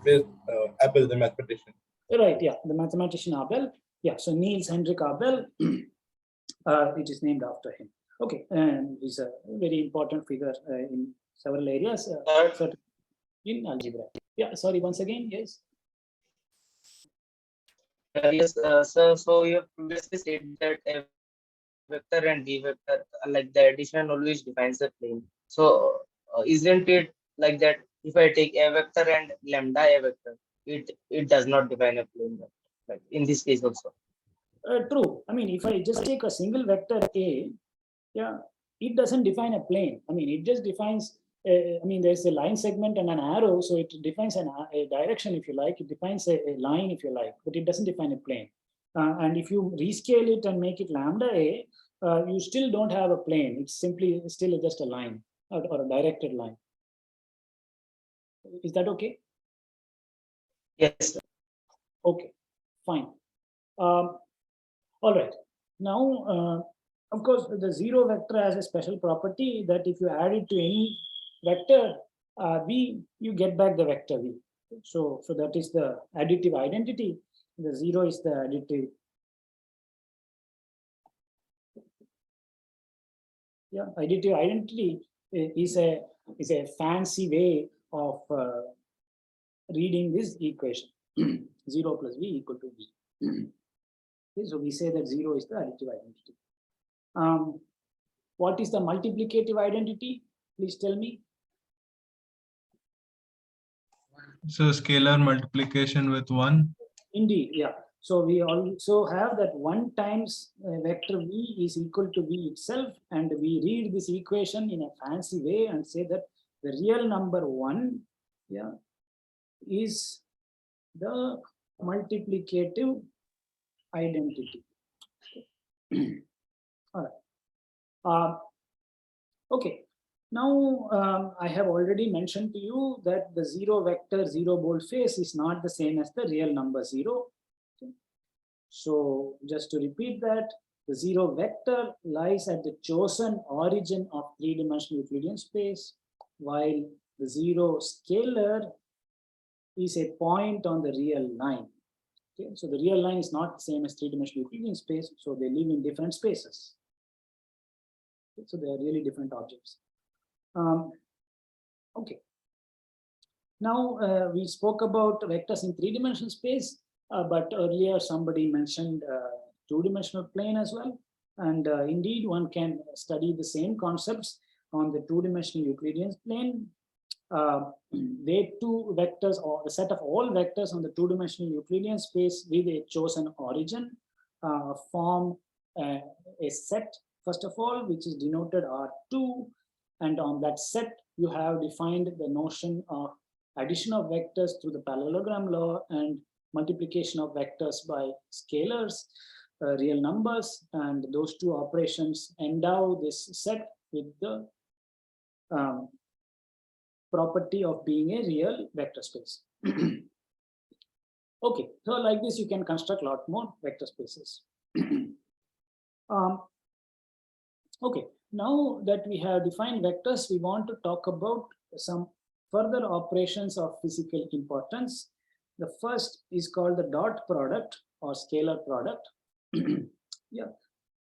Abel, the mathematician. Right. Yeah, the mathematician Abel. Yeah. So Niels Henrik Abel. It is named after him. Okay, and he's a very important figure in several areas, in algebra. Yeah, sorry, once again, yes. Yes, sir. So you have previously said that a vector and b vector, like the addition always defines a plane. So isn't it like that? If I take a vector and lambda a vector, it does not define a plane. Like in this case also. True. I mean, if I just take a single vector A, yeah, it doesn't define a plane. I mean, it just defines. I mean, there's a line segment and an arrow, so it defines a direction, if you like. It defines a line, if you like, but it doesn't define a plane. And if you rescale it and make it lambda A, you still don't have a plane. It's simply still just a line or a directed line. Is that okay? Yes. Okay, fine. All right. Now, of course, the zero vector has a special property that if you add it to any vector v, you get back the vector v. So that is the additive identity. The zero is the additive. Yeah, additive identity is a fancy way of reading this equation. 0 plus v equal to v. Okay, so we say that 0 is the additive identity. What is the multiplicative identity? Please tell me. So scalar multiplication with 1. Indeed, yeah. So we also have that 1 times vector v is equal to v itself, and we read this equation in a fancy way and say that the real number 1, yeah, is the multiplicative identity. All right. Okay. Now, I have already mentioned to you that the zero vector, zero boldface is not the same as the real number 0. Okay. So just to repeat that, the zero vector lies at the chosen origin of three-dimensional Euclidean space, while the zero scalar is a point on the real line. Okay. So the real line is not the same as three-dimensional Euclidean space, so they live in different spaces. Okay. So they are really different objects. Okay. Now we spoke about vectors in three-dimensional space, but earlier somebody mentioned two-dimensional plane as well. And indeed, one can study the same concepts on the two-dimensional Euclidean plane. They two vectors, or the set of all vectors on the two-dimensional Euclidean space with a chosen origin form a set, first of all, which is denoted R2. And on that set, you have defined the notion of addition of vectors through the parallelogram law and multiplication of vectors by scalars, real numbers, and those two operations endow this set with the property of being a real vector space. Okay, so like this, you can construct a lot more vector spaces. Okay, now that we have defined vectors, we want to talk about some further operations of physical importance. The first is called the dot product or scalar product. Yeah.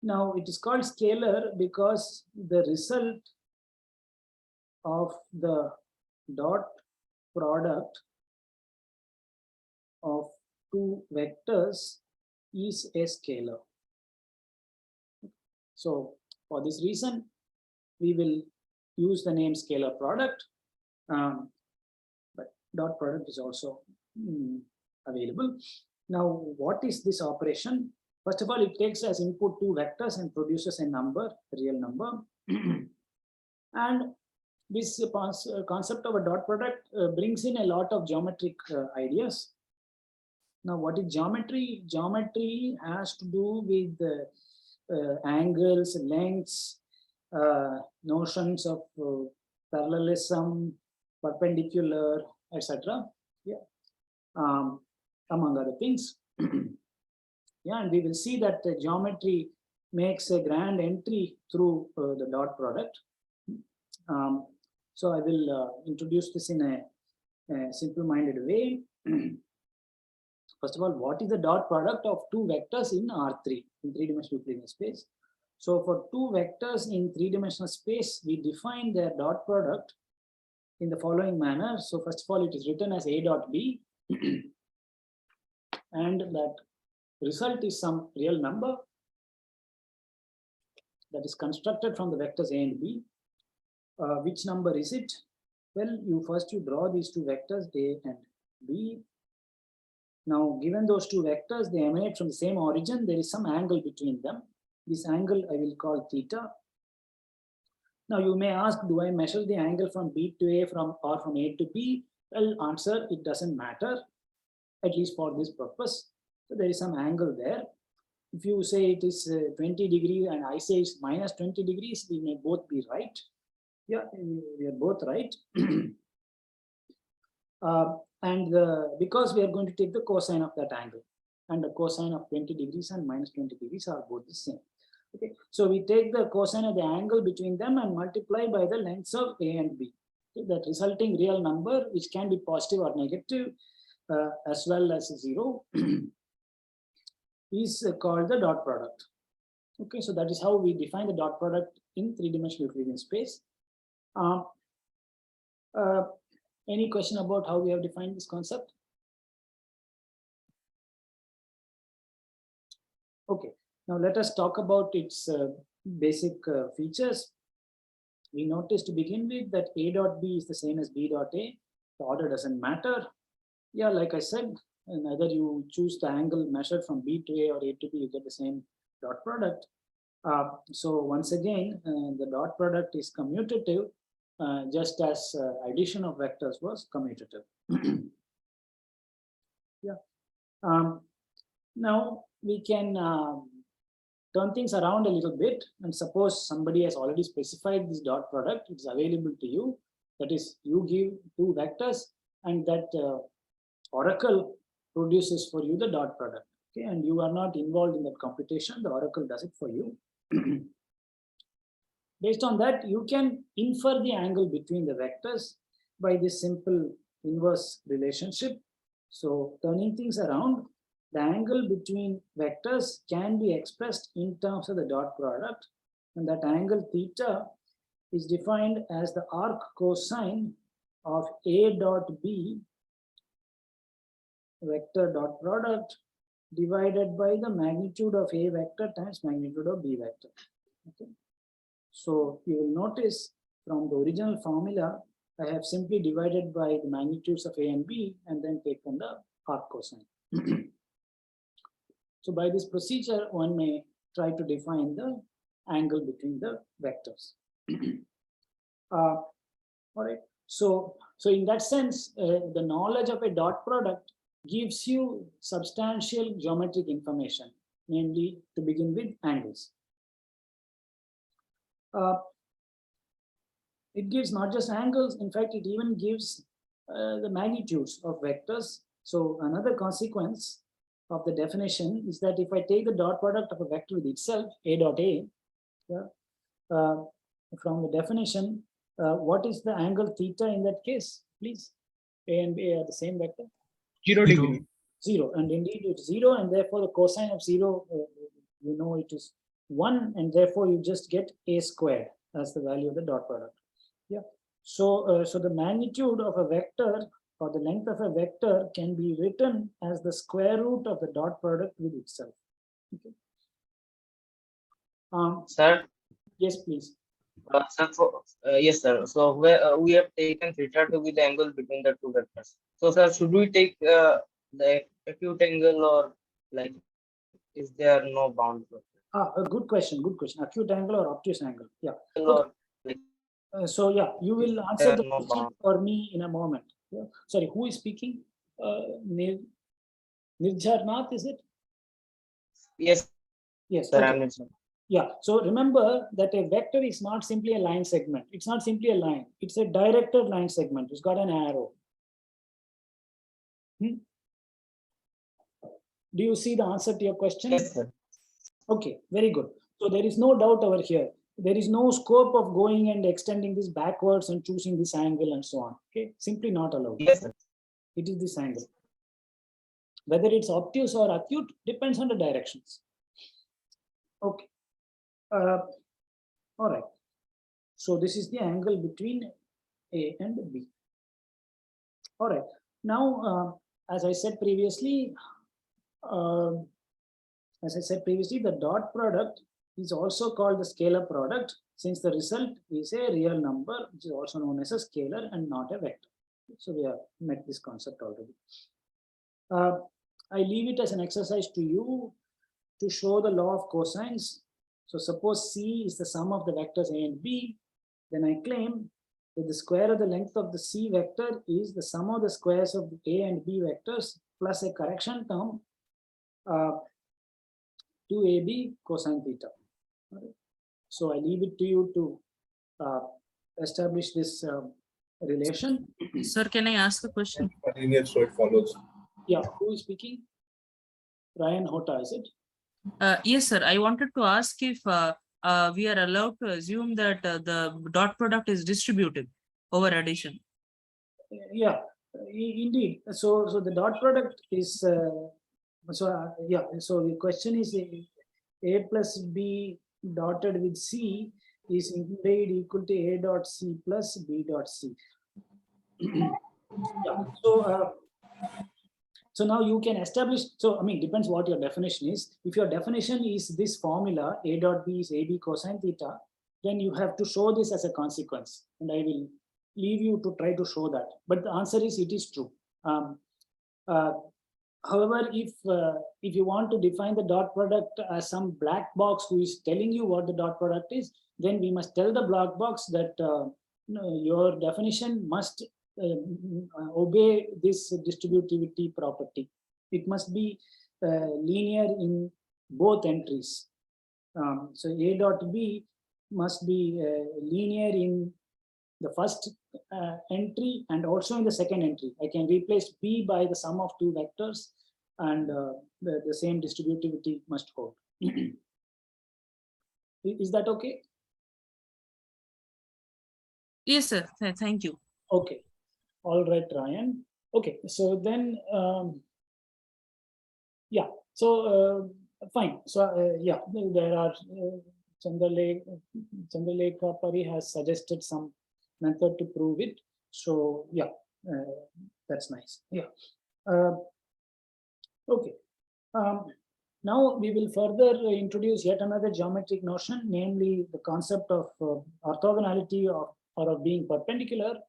Now it is called scalar because the result of the dot product of two vectors is a scalar. So for this reason, we will use the name scalar product, but dot product is also available. Now, what is this operation? First of all, it takes as input two vectors and produces a number, a real number. And this concept of a dot product brings in a lot of geometric ideas. Now, what is geometry? Geometry has to do with angles, lengths, notions of parallelism, perpendicular, etc. Yeah, among other things. Yeah, and we will see that the geometry makes a grand entry through the dot product. So I will introduce this in a simple-minded way. First of all, what is the dot product of two vectors in R3, in three-dimensional Euclidean space? So for two vectors in three-dimensional space, we define their dot product in the following manner. So first of all, it is written as A dot B, and that result is some real number that is constructed from the vectors A and B. Which number is it? Well, you draw these two vectors A and B. Now, given those two vectors, they emanate from the same origin. There is some angle between them. This angle I will call theta. Now, you may ask, do I measure the angle from B to A or from A to B? Well, answer, it doesn't matter, at least for this purpose. So there is some angle there. If you say it is 20 degrees and I say it's minus 20 degrees, we may both be right. Yeah, we are both right. Because we are going to take the cosine of that angle, and the cosine of 20 degrees and minus 20 degrees are both the same. Okay, so we take the cosine of the angle between them and multiply by the lengths of A and B. Okay, that resulting real number, which can be positive or negative, as well as 0, is called the dot product. Okay, so that is how we define the dot product in three-dimensional Euclidean space. Any question about how we have defined this concept? Okay, now let us talk about its basic features. We notice to begin with that A dot B is the same as B dot A. The order doesn't matter. Yeah, like I said, either you choose the angle measured from B to A or A to B, you get the same dot product. So once again, the dot product is commutative, just as addition of vectors was commutative. Yeah. Now we can turn things around a little bit, and suppose somebody has already specified this dot product, it's available to you. That is, you give two vectors and that oracle produces for you the dot product. Okay, and you are not involved in that computation, the oracle does it for you. Based on that, you can infer the angle between the vectors by this simple inverse relationship. So turning things around, the angle between vectors can be expressed in terms of the dot product, and that angle theta is defined as the arc cosine of A dot B vector dot product divided by the magnitude of A vector times magnitude of B vector. Okay. So you will notice from the original formula, I have simply divided by the magnitudes of A and B and then taken the arc cosine. So by this procedure, one may try to define the angle between the vectors. All right. So in that sense, the knowledge of a dot product gives you substantial geometric information, namely to begin with angles. It gives not just angles, in fact, it even gives the magnitudes of vectors. So another consequence of the definition is that if I take the dot product of a vector with itself, A dot A, yeah, from the definition, what is the angle theta in that case, please? A and B are the same vector. 0 degree. 0, and indeed it's 0, and therefore the cosine of 0, you know, it is 1, and therefore you just get a squared as the value of the dot product. Yeah. So, so the magnitude of a vector or the length of a vector can be written as the square root of the dot product with itself. Okay. Sir, Yes, please. yes, sir. So where we have taken theta to be the angle between the two vectors. So, sir, should we take the acute angle, or like is there no bound? A good question. Good question. Acute angle or obtuse angle? Yeah. Or like, So yeah, you will answer there the no question bound? for me in a moment. Yeah. Sorry, who is speaking? Nirjarnath, is it? Yes, Yes. sir. Okay. I'm listening. Yeah. So remember that a vector is not simply a line segment. It's not simply a line. It's a directed line segment. It's got an arrow. Do you see the answer to your question? Yes, sir. Okay, very good. So there is no doubt over here. There is no scope of going and extending this backwards and choosing this angle and so on. Okay, simply not allowed. Yes, sir. It is this angle. Whether it's obtuse or acute depends on the directions. Okay. All right. So this is the angle between A and B. All right. Now, as I said previously, the dot product is also called the scalar product, since the result is a real number, which is also known as a scalar and not a vector. So we have met this concept already. I leave it as an exercise to you to show the law of cosines. So suppose C is the sum of the vectors A and B, then I claim that the square of the length of the C vector is the sum of the squares of the A and B vectors plus a correction term 2AB cosine theta. Right. So I leave it to you to establish this relation. Sir, can I ask a question? Linear, so it follows. Yeah, who is speaking? Ryan Hota, is it? Yes, sir. I wanted to ask if we are allowed to assume that the dot product is distributive over addition. Yeah, indeed. So the dot product is yeah. So the question is A plus B dotted with C is indeed equal to A dot C plus B dot C. Yeah. So now you can establish. So I mean, depends what your definition is. If your definition is this formula A dot B is AB cosine theta, then you have to show this as a consequence, and I will leave you to try to show that. But the answer is it is true. However, if you want to define the dot product as some black box who is telling you what the dot product is, then we must tell the black box that your definition must obey this distributivity property. It must be linear in both entries. So A dot B must be linear in the first entry and also in the second entry. I can replace B by the sum of two vectors, and the same distributivity must hold. Is that okay? Yes, sir. Thank you. Okay. All right, Ryan. Okay, so then, yeah, so fine. So yeah, there are Chandralekha Pari has suggested some method to prove it. So yeah, that's nice. Yeah. Okay. Now we will further introduce yet another geometric notion, namely the concept of orthogonality or of being perpendicular.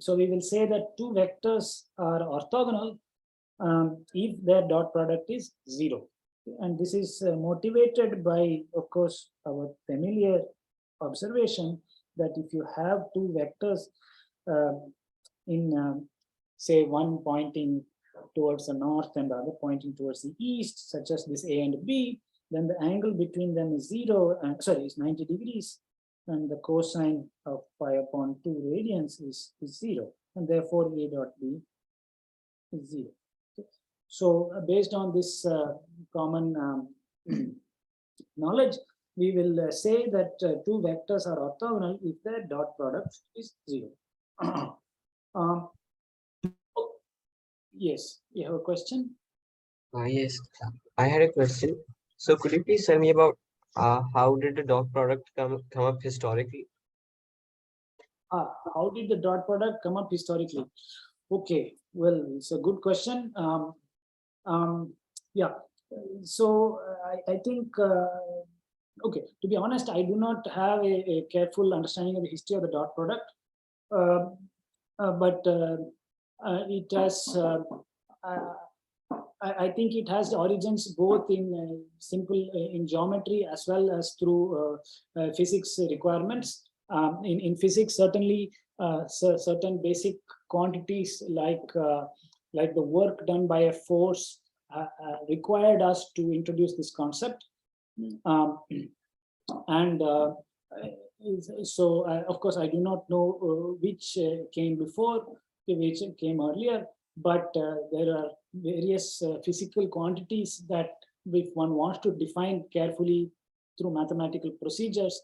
So we will say that two vectors are orthogonal if their dot product is 0. And this is motivated by, of course, our familiar observation that if you have two vectors in, say, one pointing towards the north and the other pointing towards the east, such as this A and B, then the angle between them is 0, and is 90 degrees, and the cosine of pi upon 2 radians is 0, and therefore A dot B is 0. Okay. So based on this common knowledge, we will say that two vectors are orthogonal if their dot product is 0. Um, yes, you have a question? Yes, I had a question. So could you please tell me about how did the dot product come up historically? How did the dot product come up historically? Okay, well, it's a good question. Yeah, so I think, okay, to be honest, I do not have a careful understanding of the history of the dot product, but it has, I think it has origins both in simple in geometry as well as through physics requirements. In physics, certainly certain basic quantities like the work done by a force required us to introduce this concept. And so, of course, I do not know which came before, which came earlier, but there are various physical quantities that if one wants to define carefully through mathematical procedures,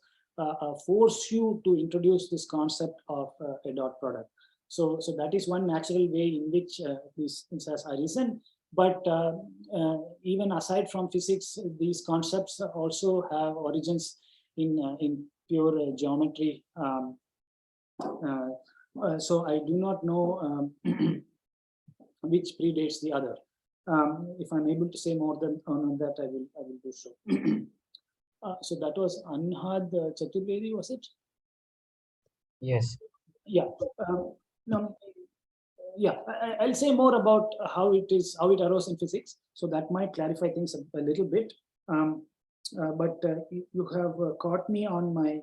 force you to introduce this concept of a dot product. So that is one natural way in which this has arisen. But even aside from physics, these concepts also have origins in pure geometry. So I do not know which predates the other. If I'm able to say more than on that, I will do so. So that was Anhad Chaturvedi, was it? Yes. Yeah. No, yeah, I'll say more about how it arose in physics. So that might clarify things a little bit. But you have caught me on my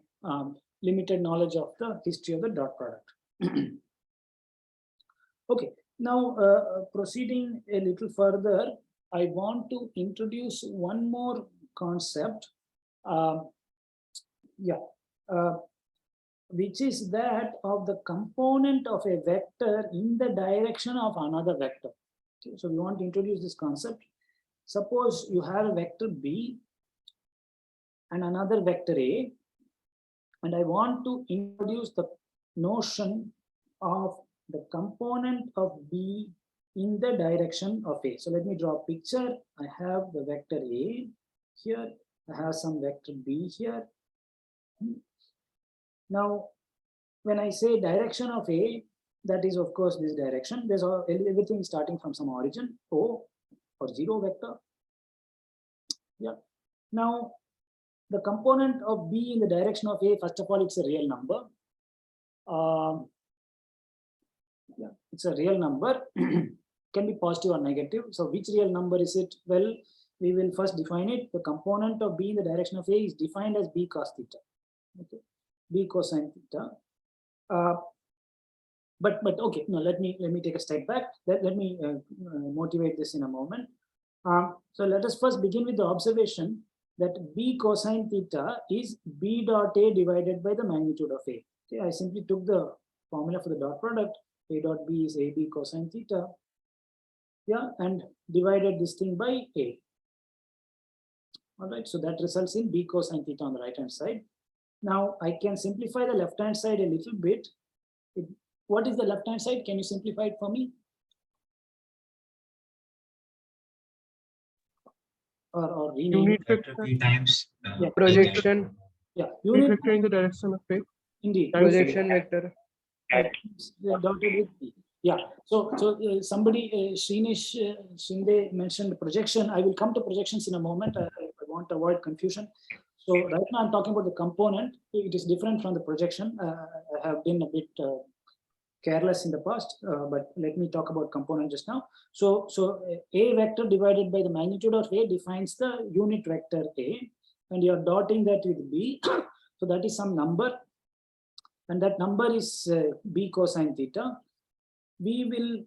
limited knowledge of the history of the dot product. Okay, now proceeding a little further, I want to introduce one more concept. Which is that of the component of a vector in the direction of another vector. Okay, so we want to introduce this concept. Suppose you have a vector B and another vector A, and I want to introduce the notion of the component of B in the direction of A. So let me draw a picture. I have the vector A here. I have some vector B here. Now, when I say direction of A, that is of course this direction. There's everything starting from some origin, O or 0 vector. Yeah. Now, the component of B in the direction of A, first of all, it's a real number. Yeah, it's a real number. Can be positive or negative. So which real number is it? Well, we will first define it. The component of B in the direction of A is defined as B cos theta. Okay. B cosine theta. But okay, no, let me take a step back. Let me motivate this in a moment. So let us first begin with the observation that B cosine theta is B dot A divided by the magnitude of A. Okay, I simply took the formula for the dot product. A dot B is AB cosine theta. Yeah, and divided this thing by A. All right, so that results in B cosine theta on the right hand side. Now I can simplify the left hand side a little bit. What is the left hand side? Can you simplify it for me? Or rename Unit it? vector times Yeah. projection. Yeah, Unit vector in the direction of A. indeed. Projection vector. Dotted with B. Yeah. So somebody, Srinesh Shinde mentioned projection. I will come to projections in a moment. I want to avoid confusion. So right now I'm talking about the component. It is different from the projection. I have been a bit careless in the past, but let me talk about component just now. So A vector divided by the magnitude of A defines the unit vector A, and you're dotting that with B. So that is some number, and that number is B cosine theta. We will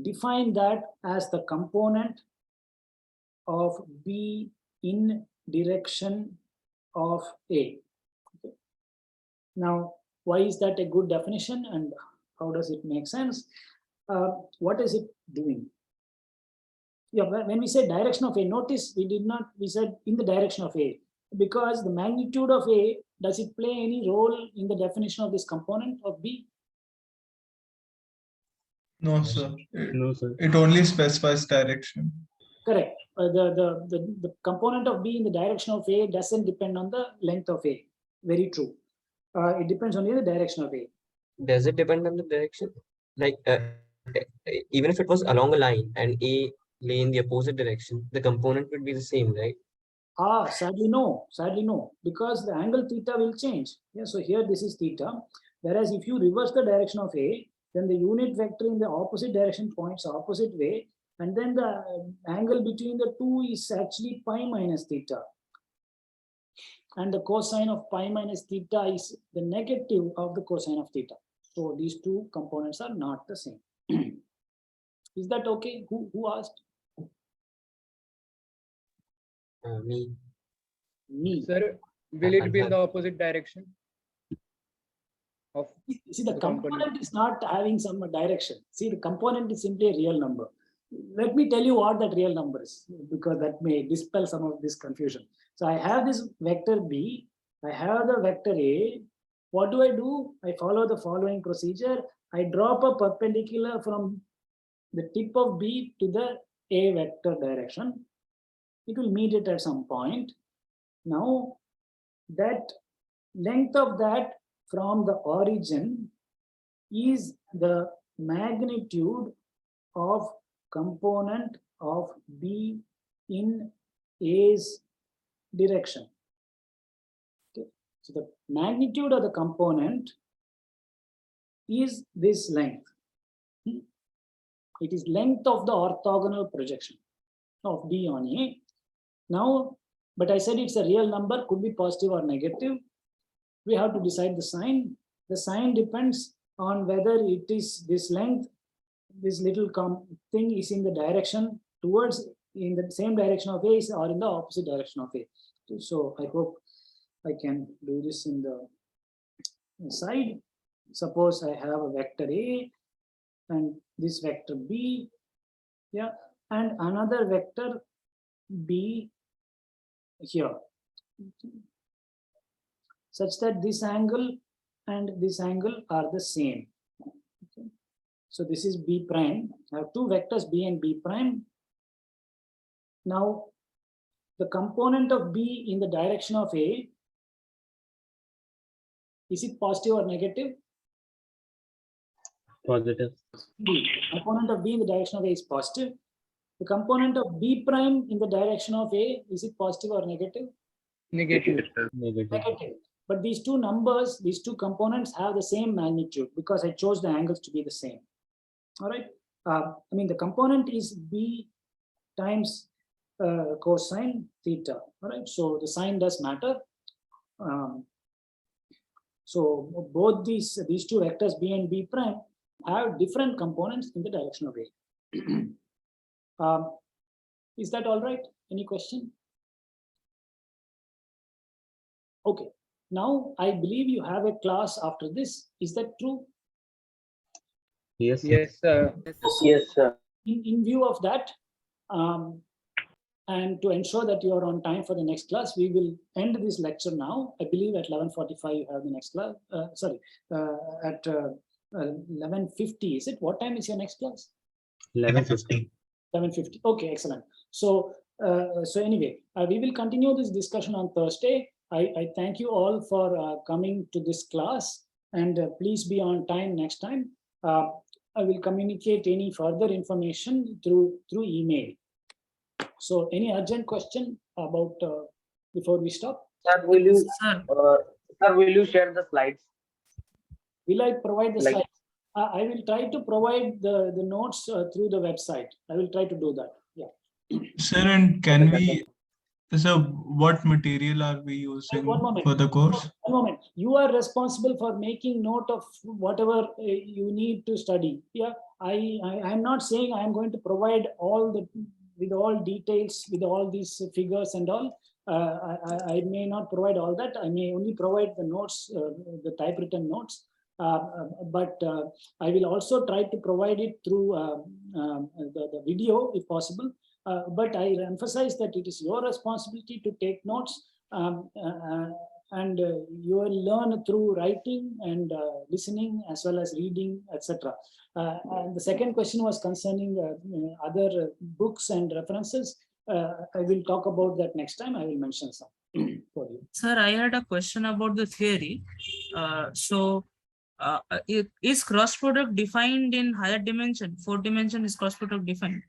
define that as the component of B in direction of A. Okay. Now, why is that a good definition and how does it make sense? What is it doing? Yeah, when we say direction of A, notice we said in the direction of A, because the magnitude of A, does it play any role in the definition of this component of B? No, sir. No, sir. It only specifies direction. Correct. The component of B in the direction of A doesn't depend on the length of A. Very true. It depends only on the direction of A. Does it depend on the direction? Like, even if it was along a line and A lay in the opposite direction, the component would be the same, right? Sadly no, because the angle theta will change. Yeah, so here this is theta, whereas if you reverse the direction of A, then the unit vector in the opposite direction points opposite way, and then the angle between the two is actually pi minus theta. And the cosine of pi minus theta is the negative of the cosine of theta. So these two components are not the same. Is that okay? Who asked? Me. Me. Sir, will it be in the opposite direction? Of See, the the component is not having some direction. See, the component is simply a real number. Let me tell you what that real number is, because that may dispel some of this confusion. So I have this vector B, I have the vector A. What do? I follow the following procedure. I drop a perpendicular from the tip of B to the A vector direction. It will meet it at some point. Now, that length of that from the origin is the magnitude of component of B in A's direction. Okay. So the magnitude of the component is this length. It is length of the orthogonal projection of B on A. Now, but I said it's a real number, could be positive or negative. We have to decide the sign. The sign depends on whether it is this length, this little thing is in the direction towards, in the same direction of A or in the opposite direction of A. So I hope I can do this in the side. Suppose I have a vector A and this vector B, yeah, and another vector B here, such that this angle and this angle are the same. Okay. So this is B prime. I have two vectors B and B prime. Now, the component of B in the direction of A, is it positive or negative? Positive. B. Component of B in the direction of A is positive. The component of B prime in the direction of A, is it positive or negative? negative. Negative. But these two numbers, these two components have the same magnitude because I chose the angles to be the same. All right. I mean, the component is B times cosine theta. All right. So the sign does matter. So both these two vectors B and B prime have different components in the direction of A. Is that all right? Any question? Okay. Now I believe you have a class after this. Is that true? Yes. Yes, sir. Yes, sir. In view of that, and to ensure that you are on time for the next class, we will end this lecture now. I believe at 11:45 you have the next class. At 11:50, is it? What time is your next class? 11:50. 11:50. Okay, excellent. So, anyway, we will continue this discussion on Thursday. I thank you all for coming to this class, and please be on time next time. I will communicate any further information through email. So, any urgent question about before we stop? Sir, will you share the slides? Will I provide the Like- slides? I will try to provide the notes through the website. I will try to do that. Yeah. Sir, and can we, so what material are we using One moment. for the course? One moment. You are responsible for making note of whatever you need to study. Yeah. I am not saying I am going to provide with all details, with all these figures and all. I may not provide all that. I may only provide the notes, the typewritten notes. But I will also try to provide it through the video if possible. But I emphasize that it is your responsibility to take notes, and you will learn through writing and listening as well as reading, etc. And the second question was concerning other books and references. I will talk about that next time. I will mention some for you. Sir, I had a question about the theory. Is cross product defined in higher dimension? 4 dimension is cross product defined?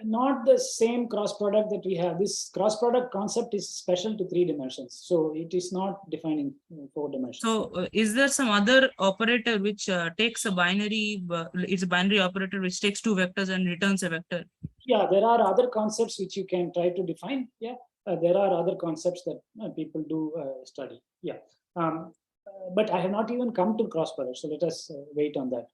Not the same cross product that we have. This cross product concept is special to 3 dimensions. So it is not defining 4 dimensions. So is there some other operator which takes a binary, it's a binary operator which takes 2 vectors and returns a vector? Yeah, there are other concepts which you can try to define. Yeah, there are other concepts that people do study. Yeah, but I have not even come to cross product. So let us wait on that.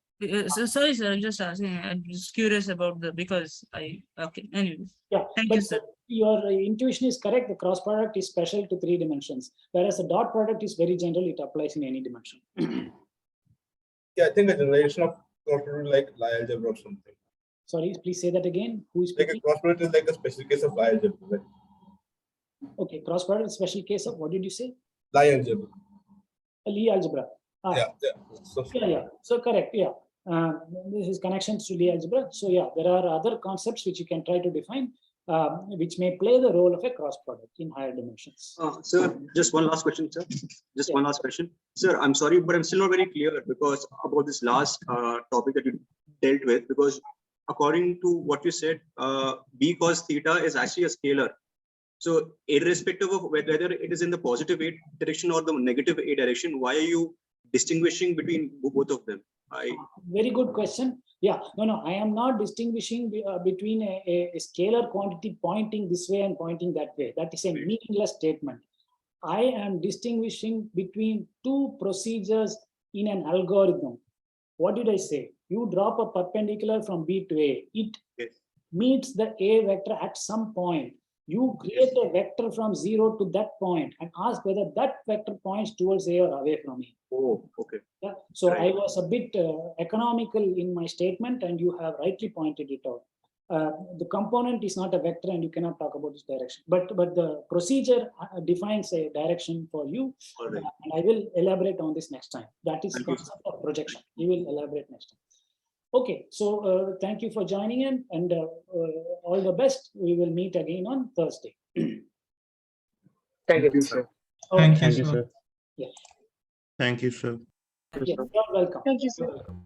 Sorry, sir, I'm just asking. I'm just curious about because okay. Anyway, yeah. Thank you, sir. Your intuition is correct. The cross product is special to 3 dimensions, whereas the dot product is very general. It applies in any dimension. Yeah, I think a generation of cross product like Lie algebra or something. Sorry, please say that again. Who is like speaking? a cross product is like a special case of Lie algebra. Right? Okay, cross product is special case of what did you say? Lie algebra. Lie algebra. Yeah. Yeah. So correct. Yeah. This is connections to Lie algebra. So yeah, there are other concepts which you can try to define, which may play the role of a cross product in higher dimensions. Sir, just one last question, sir. Just one last question. Sir, I'm sorry, but I'm still not very clear because about this last topic that you dealt with, because according to what you said, B cos theta is actually a scalar. So irrespective of whether it is in the positive A direction or the negative A direction, why are you distinguishing between both of them? Very good question. Yeah, no, I am not distinguishing between a scalar quantity pointing this way and pointing that way. That is a meaningless statement. I am distinguishing between 2 procedures in an algorithm. What did I say? You drop a perpendicular from B to A. It meets the A vector at some point. You create a vector from 0 to that point and ask whether that vector points towards A or away from A. Oh, okay. Yeah. So I was a bit economical in my statement, and you have rightly pointed it out. The component is not a vector, and you cannot talk about this direction. But the procedure defines a direction for you, and I will elaborate on this next time. That is the concept of projection. We will elaborate next time. Okay, so thank you for joining in, and all the best. We will meet again on Thursday. Thank you, sir. Okay. Thank you, sir. Yeah. Thank you, sir. Yeah, you're welcome. Thank you, sir. You're welcome.